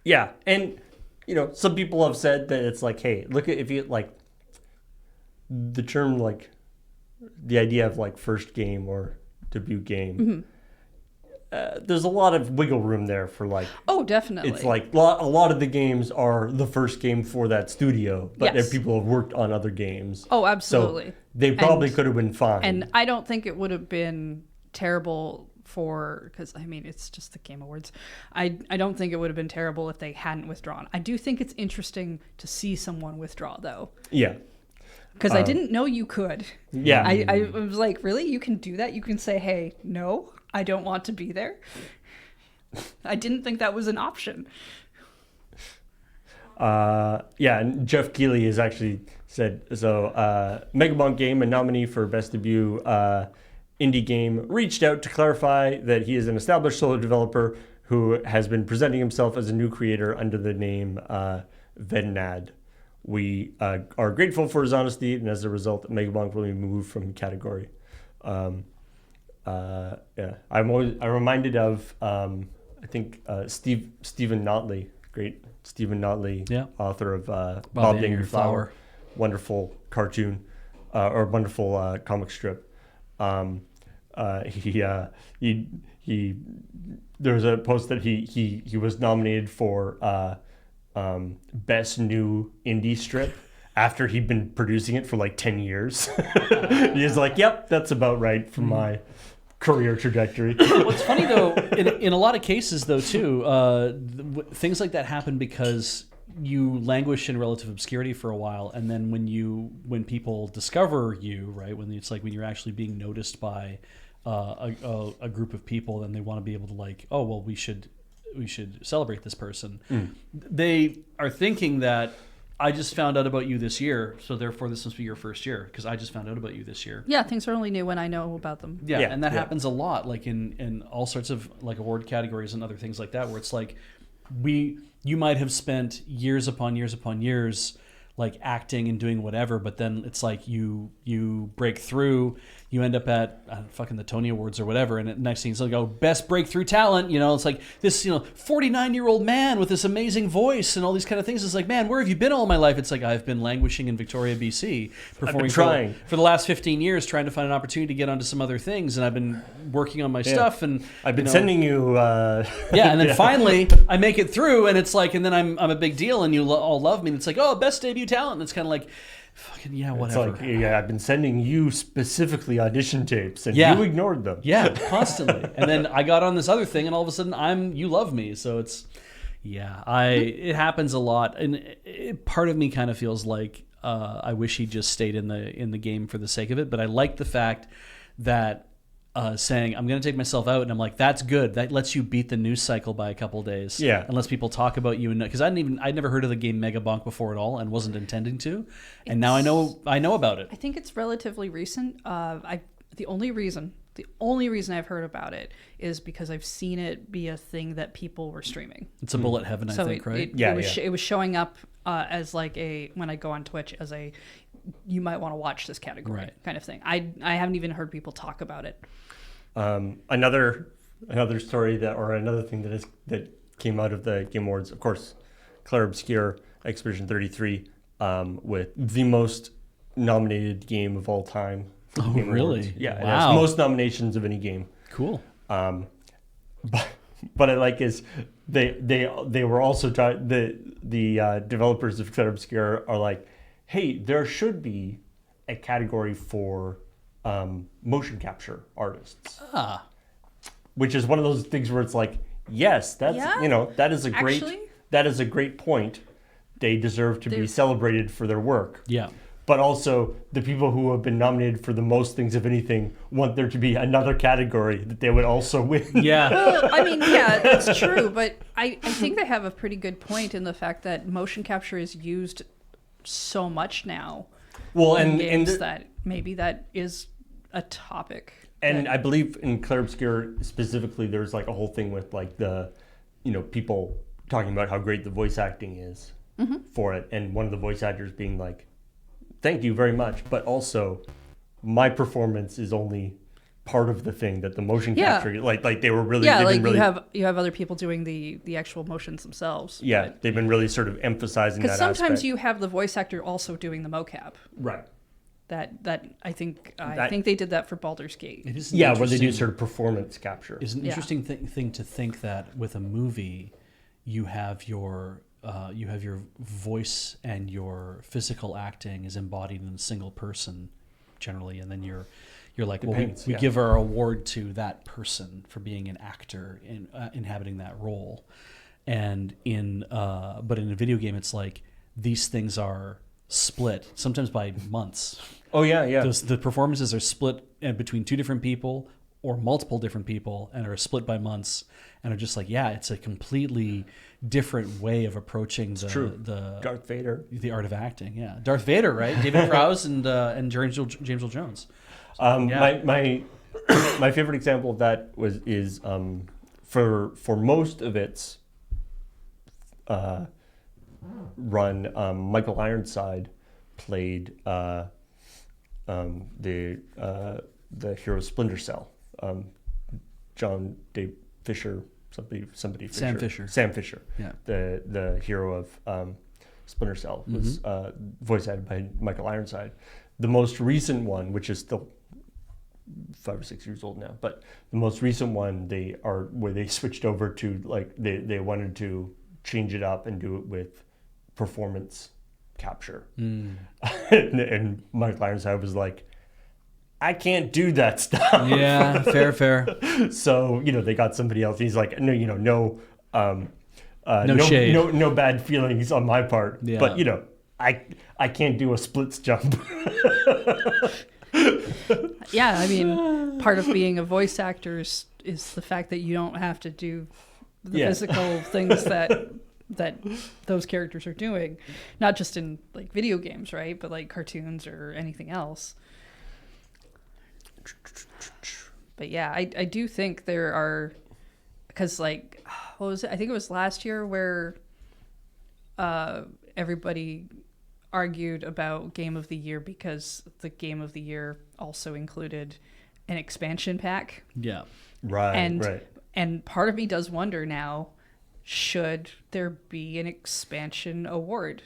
yeah, and you know, some people have said that it's like, hey, look at if you like the term, like the idea of like first game or debut game. There's a lot of wiggle room there for like. Oh, definitely. It's like a lot of the games are the first game for that studio, but Yes. people have worked on other games. Oh, absolutely. So they probably And- could have been fine. And I don't think it would have been terrible because I mean it's just the Game Awards. I don't think it would have been terrible if they hadn't withdrawn. I do think it's interesting to see someone withdraw though. yeah. Because I didn't know you could. Yeah. I was like, really? You can do that? You can say, hey, no, I don't want to be there? I didn't think that was an option. And Jeff Keighley has actually said, so Megabonk Game, a nominee for Best Debut Indie Game, reached out to clarify that he is an established solo developer who has been presenting himself as a new creator under the name Vednad. We are grateful for his honesty, and as a result, Megabonk will be moved from category. I'm reminded of I think Stephen Notley, great Stephen Notley, author of Bob Dang Your Flower, wonderful cartoon or wonderful comic strip. He there was a post that he was nominated for best new indie strip after he'd been producing it for like 10 years. He's like, yep, that's about right for my career trajectory. What's funny though, in a lot of cases though too, things like that happen because you languish in relative obscurity for a while, and then when people discover you, right, when it's like when you're actually being noticed by a group of people, then they want to be able to like, oh well, we should celebrate this person. They are thinking that I just found out about you this year, so therefore this must be your first year because I just found out about you this year. Yeah, things are only new when I know about them. Yeah, and that happens a lot, like in all sorts of like award categories and other things like that, where it's like you might have spent years upon years upon years like acting and doing whatever, but then it's like you break through, you end up at fucking the Tony Awards or whatever, and next thing it's like, oh, best breakthrough talent, it's like this 49-year-old man with this amazing voice and all these kind of things. It's like, man, where have you been all my life? It's like, I've been languishing in Victoria, BC, performing for the last 15 years, trying to find an opportunity to get onto some other things, and I've been working on my stuff, and I've been sending you and then finally I make it through, and it's like, and then I'm a big deal, and you all love me, and it's like, oh, best debut talent, and it's kind of like, fucking whatever. It's like, I've been sending you specifically audition tapes, and you ignored them. Yeah, constantly. And then I got on this other thing, and all of a sudden you love me. So it's, it happens a lot, and part of me kind of feels like I wish he just stayed in the game for the sake of it. But I like the fact that saying I'm going to take myself out, and I'm like, that's good. That lets you beat the news cycle by a couple days. Yeah, and lets people talk about you, and because I'd never heard of the game Megabonk before at all, and wasn't intending to, and now I know about it. I think it's relatively recent. The only reason I've heard about it is because I've seen it be a thing that people were streaming. It's a bullet heaven, I think, right? It was showing up as like when I go on Twitch as a you might want to watch this category kind of thing. I haven't even heard people talk about it. Another story another thing that came out of the Game Awards, of course, Claire Obscure Expedition 33, with the most nominated game of all time. Oh, really? Awards. Yeah, wow. It has most nominations of any game. Cool. But I like is they were also the developers of Claire Obscure are like, hey, there should be a category for motion capture artists. Which is one of those things where it's like, yes, that is a great point. They deserve to be celebrated for their work. Yeah. But also the people who have been nominated for the most things of anything want there to be another category that they would also win. Yeah. Well, I mean, yeah, that's true. But I think they have a pretty good point in the fact that motion capture is used so much now. Well, in games that maybe that is a topic. And I believe in Claire Obscure specifically, there's like a whole thing with like the, people talking about how great the voice acting is for it. And one of the voice actors being like, thank you very much. But also my performance is only part of the thing that the motion capture, like they were really, you have other people doing the actual motions themselves. Yeah. They've been really sort of emphasizing that aspect. Because sometimes you have the voice actor also doing the mocap. Right. That I think they did that for Baldur's Gate. It is where they do sort of performance capture. It's an interesting thing to think that with a movie, you have your voice and your physical acting is embodied in a single person, generally, and then you're like, well, we give our award to that person for being an actor in inhabiting that role, and but in a video game, it's like these things are split, sometimes by months. Oh yeah. The performances are split between two different people or multiple different people and are split by months and are just like, yeah, it's a completely different way of approaching the Darth Vader, the art of acting. Yeah, Darth Vader, right? David Prowse and James Earl Jones. My favorite example of that is for most of its run, Michael Ironside played the hero Splinter Cell. John Dave Fisher, somebody Fisher. Sam Fisher. Yeah. The hero of Splinter Cell was voice acted by Michael Ironside. The most recent one, which is still 5 or 6 years old now, but the most recent one where they switched over to like they wanted to change it up and do it with performance capture. and Michael Ironside was like, I can't do that stuff. Yeah, fair. So, they got somebody else. He's like, no shade. No bad feelings on my part. Yeah. But, I can't do a splits jump. Yeah, I mean, part of being a voice actor is the fact that you don't have to do the physical things that those characters are doing, not just in like video games, right? But like cartoons or anything else. But yeah, I do think there are, because like, what was it? I think it was last year where everybody argued about Game of the Year because the Game of the Year also included an expansion pack. Yeah. Right. And part of me does wonder now, should there be an expansion award?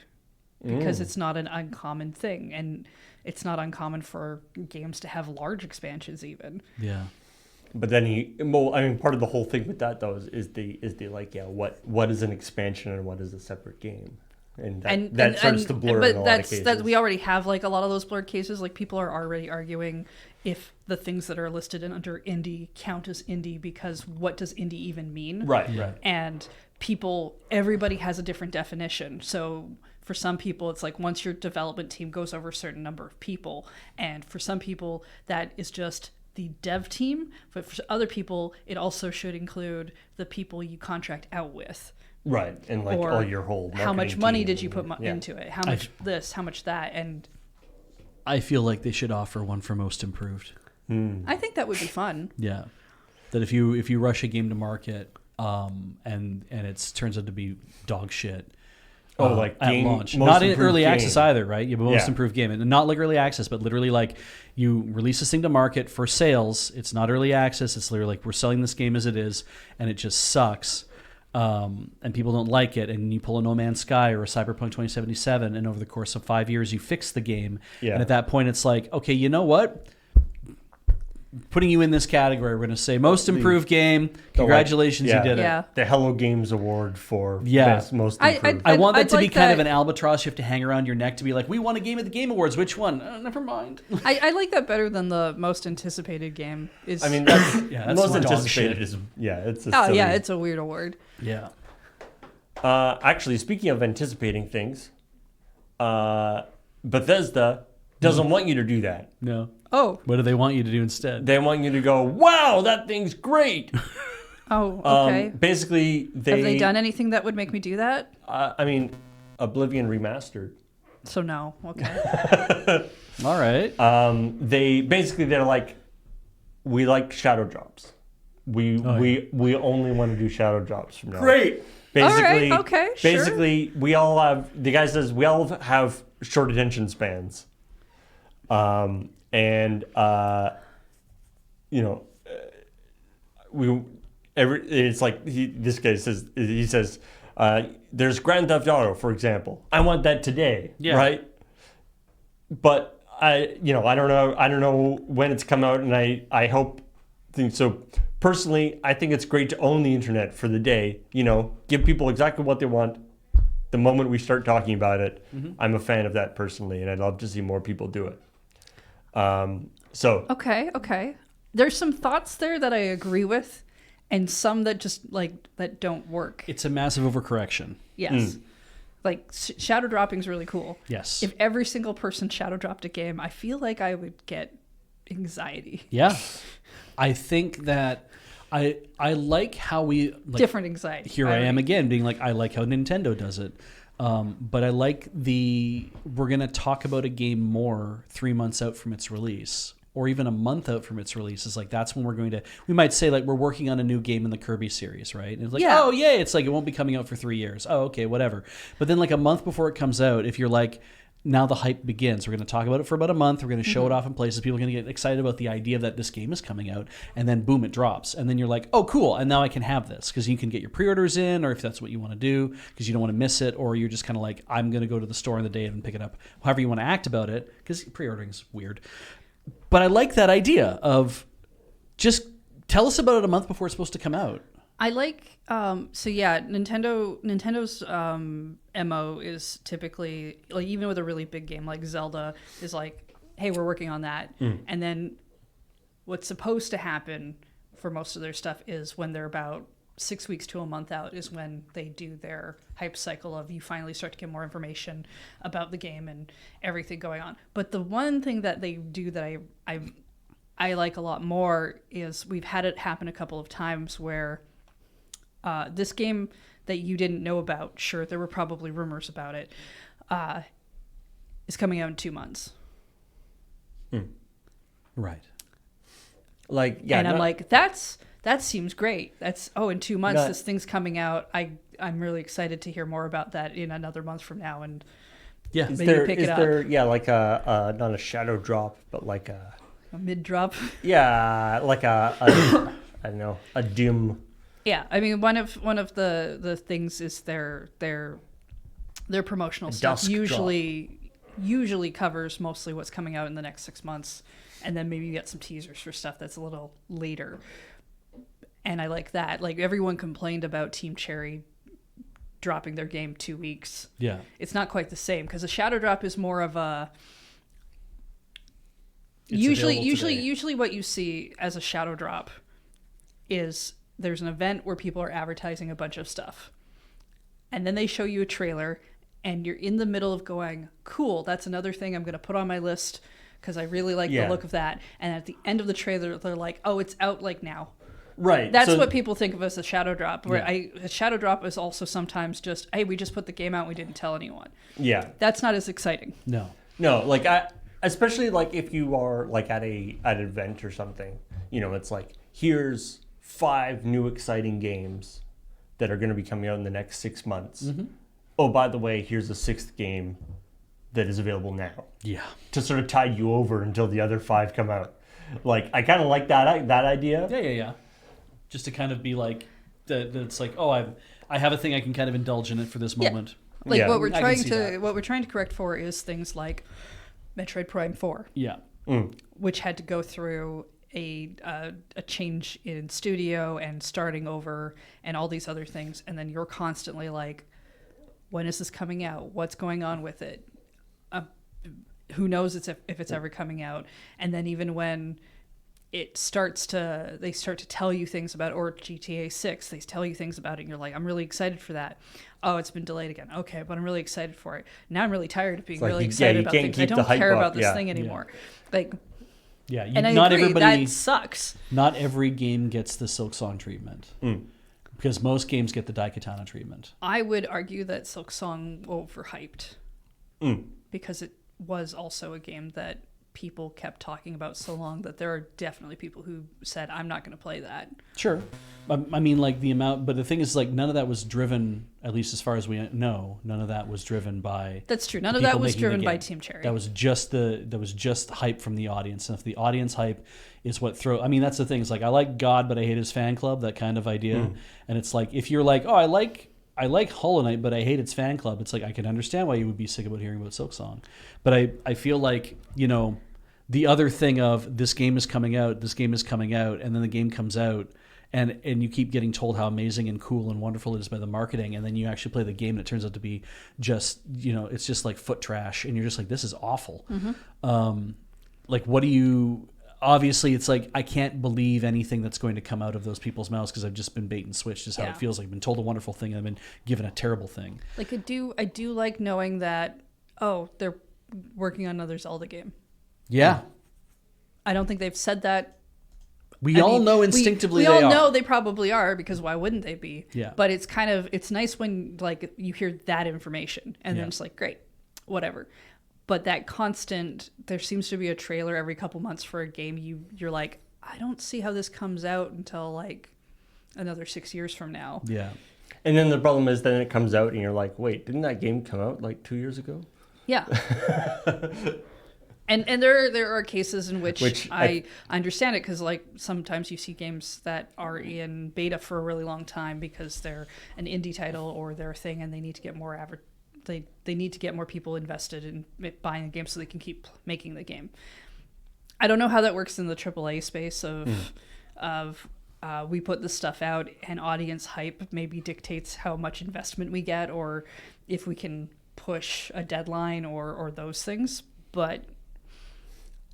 Because it's not an uncommon thing, and it's not uncommon for games to have large expansions even. Yeah. But then part of the whole thing with that though is the like, what is an expansion and what is a separate game? And that starts to blur in a lot of cases. We already have like a lot of those blurred cases. Like people are already arguing if the things that are listed under indie count as indie, because what does indie even mean? Right. And everybody has a different definition. So for some people, it's like once your development team goes over a certain number of people. And for some people, that is just the dev team. But for other people, it also should include the people you contract out with. Right. And like all your whole marketing how much money team did you put into it? How much this, how much that? And I feel like they should offer one for most improved. I think that would be fun. Yeah. That if you rush a game to market and it turns out to be dog shit. Like at game, launch, not in early game. access either, right? You have a most improved game, and not like early access, but literally like you release this thing to market for sales. It's not early access. It's literally like we're selling this game as it is, and it just sucks, and people don't like it. And you pull a No Man's Sky or a Cyberpunk 2077, and over the course of 5 years, you fix the game. Yeah. And at that point, it's like, okay, you know what? Putting you in this category, we're going to say most improved game. Congratulations, you did it. The Hello Games Award for Yeah. most improved. I want that I'd to be like kind that. of an albatross you have to hang around your neck to be like, we won a game at the Game Awards. Which one? Never mind. I like that better than the most anticipated game. Is I mean, that's, that's most some dog anticipated shit. is it's a oh silly. yeah, it's a weird award. Yeah. Actually, speaking of anticipating things, Bethesda doesn't want you to do that. No. Oh. What do they want you to do instead? They want you to go, wow, that thing's great. Oh, okay. Basically, Have they done anything that would make me do that? I mean, Oblivion Remastered. So no. Okay. All right. They're like, we like shadow drops. We only want to do shadow drops from now on. Great. Basically, all right, okay, sure. basically, we all have short attention spans. It's like this guy says, there's Grand Theft Auto, for example. I want that today, right? But I don't know when it's come out, and I hope so. Personally, I think it's great to own the internet for the day. Give people exactly what they want. The moment we start talking about it, I'm a fan of that personally, and I'd love to see more people do it. Okay. There's some thoughts there that I agree with, and some that just that don't work. It's a massive overcorrection. Yes. Like shadow dropping is really cool. Yes. If every single person shadow dropped a game, I feel like I would get anxiety. Yeah. I think that I like how we like, Different anxiety. Here I am again being like, I like how Nintendo does it. But I like we're going to talk about a game more 3 months out from its release, or even a month out from its release. Is like, that's when we might say like, we're working on a new game in the Kirby series, right? And it's like, oh yeah, it's like, it won't be coming out for 3 years. Oh, okay, whatever. But then like a month before it comes out, if you're like, now the hype begins. We're going to talk about it for about a month. We're going to show it off in places. People are going to get excited about the idea that this game is coming out, and then boom, it drops. And then you're like, oh, cool. And now I can have this, because you can get your pre-orders in, or if that's what you want to do, because you don't want to miss it, or you're just kind of like, I'm going to go to the store on the day and pick it up. However you want to act about it, because pre-ordering is weird. But I like that idea of just tell us about it a month before it's supposed to come out. I like Nintendo's MO is typically like, even with a really big game like Zelda, is like, hey, we're working on that. And then what's supposed to happen for most of their stuff is when they're about 6 weeks to a month out is when they do their hype cycle of you finally start to get more information about the game and everything going on. But the one thing that they do that I like a lot more is we've had it happen a couple of times where this game that you didn't know about, sure, there were probably rumors about it, is coming out in 2 months. Right. Like, yeah. And I'm like, that seems great. That's, in 2 months, this thing's coming out. I'm really excited to hear more about that in another month from now. And yeah, is maybe there, pick is it up. there, yeah, like a not a shadow drop, but like a mid drop. Yeah, like I don't know, a dim. Yeah, I mean, one of the things is their promotional stuff usually covers mostly what's coming out in the next 6 months, and then maybe you get some teasers for stuff that's a little later. And I like that. Like, everyone complained about Team Cherry dropping their game 2 weeks. Yeah, it's not quite the same, because a shadow drop is more of a It's usually what you see as a shadow drop is there's an event where people are advertising a bunch of stuff, and then they show you a trailer, and you're in the middle of going, cool, that's another thing I'm going to put on my list because I really like the look of that. And at the end of the trailer, they're like, oh, it's out like now. Right. That's what people think of as a shadow drop. Where a shadow drop is also sometimes just, hey, we just put the game out and we didn't tell anyone. Yeah. That's not as exciting. No, like especially like if you are like at an event or something, it's like, here's 5 new exciting games that are going to be coming out in the next 6 months. Oh, by the way, here's a 6th game that is available now. Yeah. To sort of tide you over until the other 5 come out. Like, I kind of like that idea. Yeah. Just to kind of be like, it's like, oh, I have a thing I can kind of indulge in it for this moment. Like, what we're trying to correct for is things like Metroid Prime 4. Yeah. Which had to go through a change in studio and starting over and all these other things, and then you're constantly like, when is this coming out? What's going on with it? Who knows if it's ever coming out? And then even when they start to tell you things about, or GTA 6, they tell you things about it, and you're like, I'm really excited for that. Oh, it's been delayed again. Okay, but I'm really excited for it. Now I'm really tired of being really excited about things. I don't care about this thing anymore. Yeah, and I agree, that sucks. Not every game gets the Silk Song treatment. Because most games get the Daikatana treatment. I would argue that Silk Song overhyped. Because it was also a game that people kept talking about so long that there are definitely people who said, I'm not going to play that. Sure. I mean, like, the amount, but the thing is, like, none of that was driven, at least as far as we know, none of that was driven by. That's true. None of that was driven by Team Cherry. That was just hype from the audience. And if the audience hype is what that's the thing. It's like, I like God, but I hate his fan club, that kind of idea. And it's like, if you're like, oh, I like Hollow Knight, but I hate its fan club. It's like, I can understand why you would be sick about hearing about Silksong. But I feel like, the other thing of this game is coming out, and then the game comes out, and you keep getting told how amazing and cool and wonderful it is by the marketing, and then you actually play the game and it turns out to be just, it's just like foot trash, and you're just like, this is awful. Like, what do you... obviously it's like I can't believe anything that's going to come out of those people's mouths because I've just been bait and switched is how it feels like. I've been told a wonderful thing and I've been given a terrible thing. Like I do like knowing that, oh, they're working on another Zelda game. Yeah. I don't think they've said that. We all know instinctively we they all are. know they probably are, because why wouldn't they be? Yeah. But it's nice when like you hear that information and then it's like, great, whatever. But that constant, there seems to be a trailer every couple months for a game. You're like, I don't see how this comes out until like another 6 years from now. Yeah. And then the problem is then it comes out and you're like, wait, didn't that game come out like 2 years ago? Yeah. And there are cases in which I understand it, because like sometimes you see games that are in beta for a really long time because they're an indie title or they're a thing and they need to get more they need to get more people invested in buying the game so they can keep making the game. I don't know how that works in the AAA space of we put this stuff out and audience hype maybe dictates how much investment we get, or if we can push a deadline or those things. But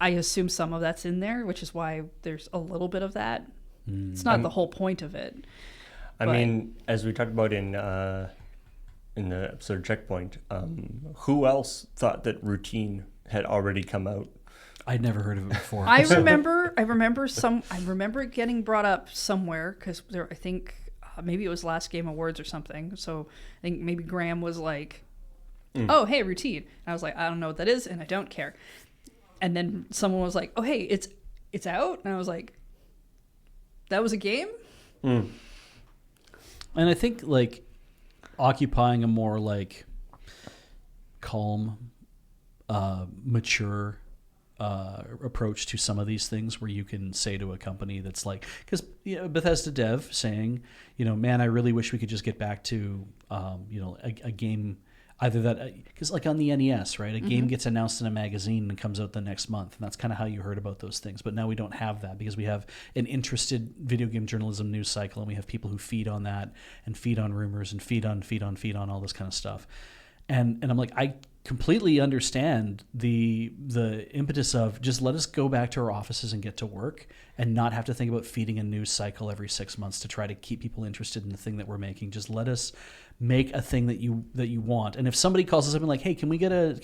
I assume some of that's in there, which is why there's a little bit of that. It's not the whole point of it. I mean, as we talked about in the episode ChillPoint, who else thought that Routine had already come out? I'd never heard of it before. I remember it getting brought up somewhere, because I think maybe it was Last Game Awards or something. So I think maybe Graham was like, "Oh, hey, Routine." And I was like, "I don't know what that is, and I don't care." And then someone was like, "Oh, hey, it's out," and I was like, "That was a game?" And I think like occupying a more like calm, mature approach to some of these things, where you can say to a company that's like, because Bethesda dev saying, man, I really wish we could just get back to a game. Either that, because like on the NES, right, a game gets announced in a magazine and comes out the next month, and that's kind of how you heard about those things. But now we don't have that, because we have an interested video game journalism news cycle, and we have people who feed on that and feed on rumors and feed on all this kind of stuff. And I'm like, I completely understand the impetus of just let us go back to our offices and get to work and not have to think about feeding a news cycle every 6 months to try to keep people interested in the thing that we're making. Just let us make a thing that you want. And if somebody calls us up and like, hey, can we get a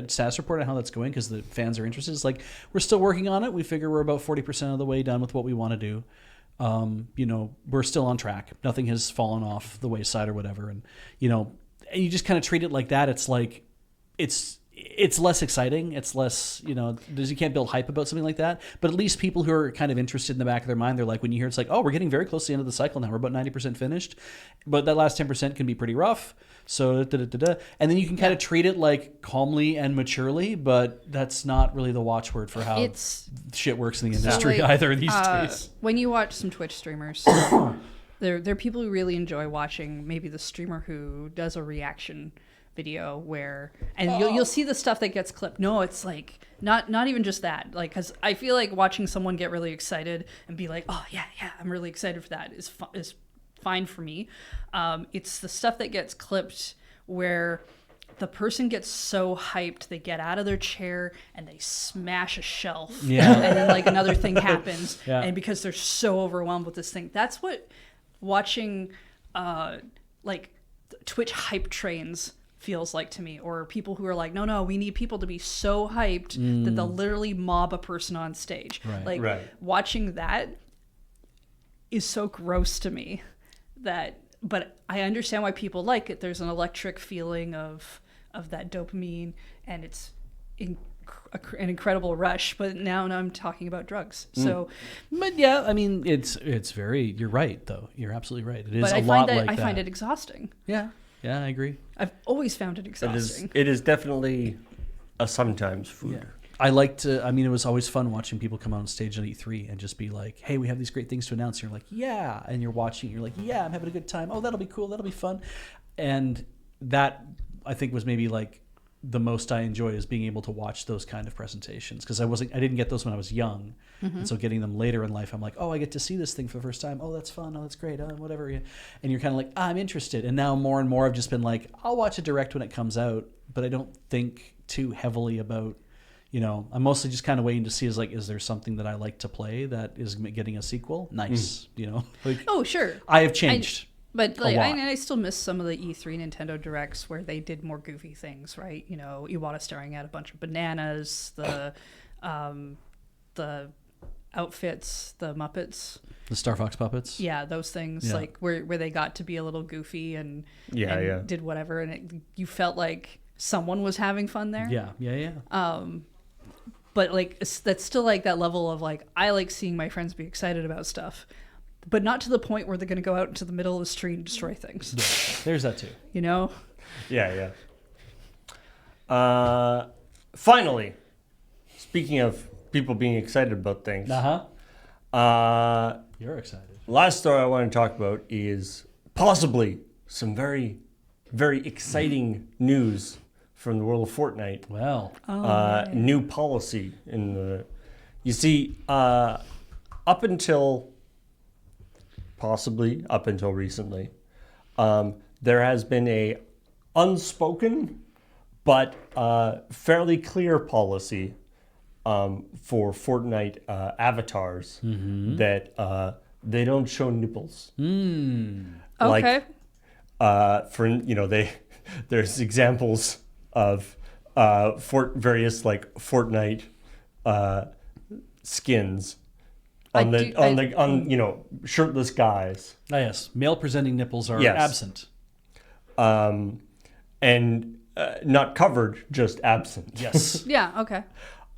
status report on how that's going because the fans are interested? It's like, we're still working on it. We figure we're about 40% of the way done with what we want to do. We're still on track. Nothing has fallen off the wayside or whatever. And and you just kind of treat it like that. It's like it's less exciting. It's less, you can't build hype about something like that. But at least people who are kind of interested in the back of their mind, they're like, when you hear it's like, oh, we're getting very close to the end of the cycle now. We're about 90% finished. But that last 10% can be pretty rough. So, and then you can kind of treat it like calmly and maturely, but that's not really the watchword for how shit works in the industry either these days. When you watch some Twitch streamers, there are people who really enjoy watching maybe the streamer who does a reaction video you'll see the stuff that gets clipped. No, it's like not even just that, like, because I feel like watching someone get really excited and be like, oh yeah, I'm really excited for that is fine for me. It's the stuff that gets clipped where the person gets so hyped they get out of their chair and they smash a shelf, and then like another thing happens, and because they're so overwhelmed with this thing, that's what watching like Twitch hype trains feels like to me. Or people who are like, no, we need people to be so hyped that they'll literally mob a person on stage. Watching that is so gross to me but I understand why people like it. There's an electric feeling of that dopamine, and it's an incredible rush. But now I'm talking about drugs. So, but yeah, I mean, it's very. You're right, though. You're absolutely right. It is I find it exhausting. Yeah, I agree. I've always found it exhausting. It is definitely a sometimes food. Yeah. I like to, it was always fun watching people come on stage on E3 and just be like, hey, we have these great things to announce. And you're like, yeah. And you're watching, you're like, yeah, I'm having a good time. Oh, that'll be cool. That'll be fun. And that, I think, was maybe like the most I enjoy, is being able to watch those kind of presentations. Because I didn't get those when I was young. And so getting them later in life, I'm like, oh, I get to see this thing for the first time. Oh, that's fun. Oh, that's great. Oh, whatever. And you're kind of like, I'm interested. And now more and more I've just been like, I'll watch a direct when it comes out, but I don't think too heavily about, I'm mostly just kind of waiting to see is there something that I like to play that is getting a sequel? Nice, Oh, sure. I have changed. But a lot. I still miss some of the E3 Nintendo Directs where they did more goofy things, right? Iwata staring at a bunch of bananas, the outfits, the Muppets. The Star Fox puppets. Yeah, those things like where they got to be a little goofy and did whatever, and you felt like someone was having fun there. Yeah. But like that's still like that level of like I like seeing my friends be excited about stuff, but not to the point where they're going to go out into the middle of the street and destroy things. Yeah, there's that too. Yeah. Finally, speaking of people being excited about things. You're excited. Last story I want to talk about is possibly some very, very exciting news from the world of Fortnite. Well, New policy in the. You see, up until recently, there has been a unspoken but fairly clear policy for Fortnite avatars that they don't show nipples. Okay. There's examples of various like Fortnite skins on shirtless guys. yes, male presenting nipples are Yes. absent. And not covered, just absent. Yes. Yeah. Okay.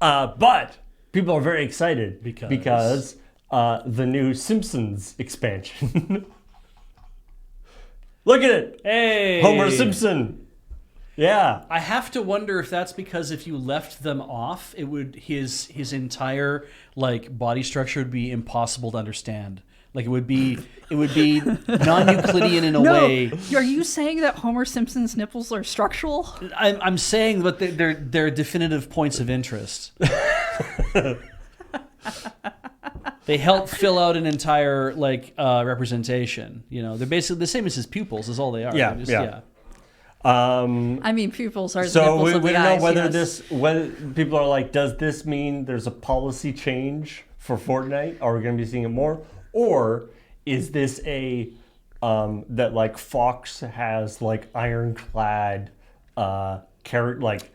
But people are very excited Because? the new Simpsons expansion. Look at it, Hey, Homer Simpson. Yeah, I have to wonder if that's because if you left them off, it would his entire like body structure would be impossible to understand. Like it would be non-Euclidean in a way. Are you saying that Homer Simpson's nipples are structural? I'm saying that they're definitive points of interest. They help fill out an entire representation. They're basically the same as his pupils. Is all they are. Yeah, They're just, yeah. I mean, pupils are the So nipples of we the don't know eyes, whether yes. whether people are like, does this mean there's a policy change for Fortnite? Are we going to be seeing it more, or is this a that like Fox has like ironclad character like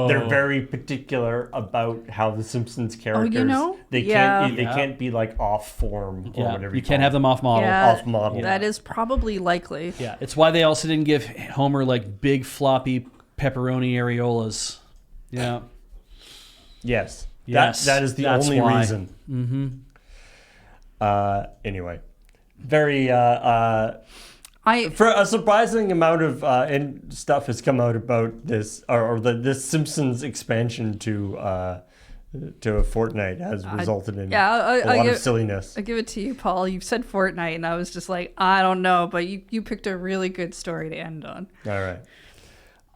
they're very particular about how the Simpsons characters they can't be like off form or whatever you can't have them off model. off model. That is probably likely. Yeah, it's why they also didn't give Homer like big floppy pepperoni areolas. Yeah. Yes. Yes, That is the that's only why. reason. Anyway, very for a surprising amount of stuff has come out about this this Simpsons expansion to Fortnite has resulted in a lot of silliness. I give it to you, Paul. You said Fortnite, and I was just like, I don't know, but you picked a really good story to end on. All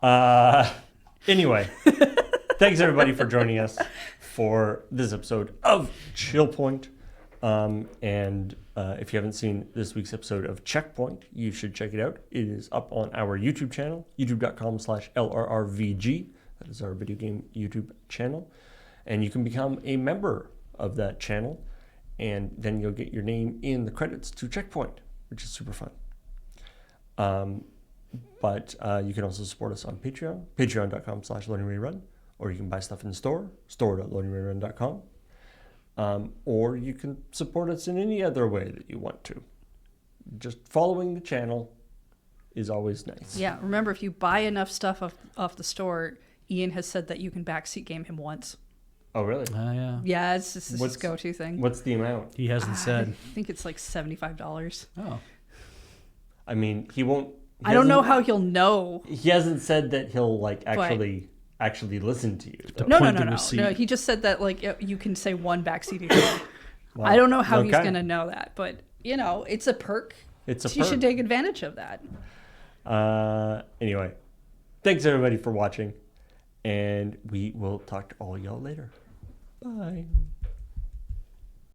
right. Anyway, thanks everybody for joining us for this episode of ChillPoint. And if you haven't seen this week's episode of Checkpoint, you should check it out. It is up on our YouTube channel, youtube.com/LRRVG. That is our video game YouTube channel. And you can become a member of that channel, and then you'll get your name in the credits to Checkpoint, which is super fun. But you can also support us on Patreon, patreon.com/loadingrerun, or you can buy stuff in the store, store.loadingrerun.com. Or you can support us in any other way that you want to. Just following the channel is always nice. Yeah, remember, if you buy enough stuff off the store, Ian has said that you can backseat game him once. Oh, really? Yeah. Yeah, it's just his go-to thing. What's the amount? He hasn't said. I think it's like $75. Oh. I mean, he won't... I don't know how he'll know. He hasn't said that he'll like actually listen to you. Though. No. Point the receipt. No, he just said that like you can say one backseat game. Wow. I don't know how he's going to know that, but it's a perk. It's a perk. You should take advantage of that. Anyway, thanks everybody for watching, and we will talk to all y'all later. Bye.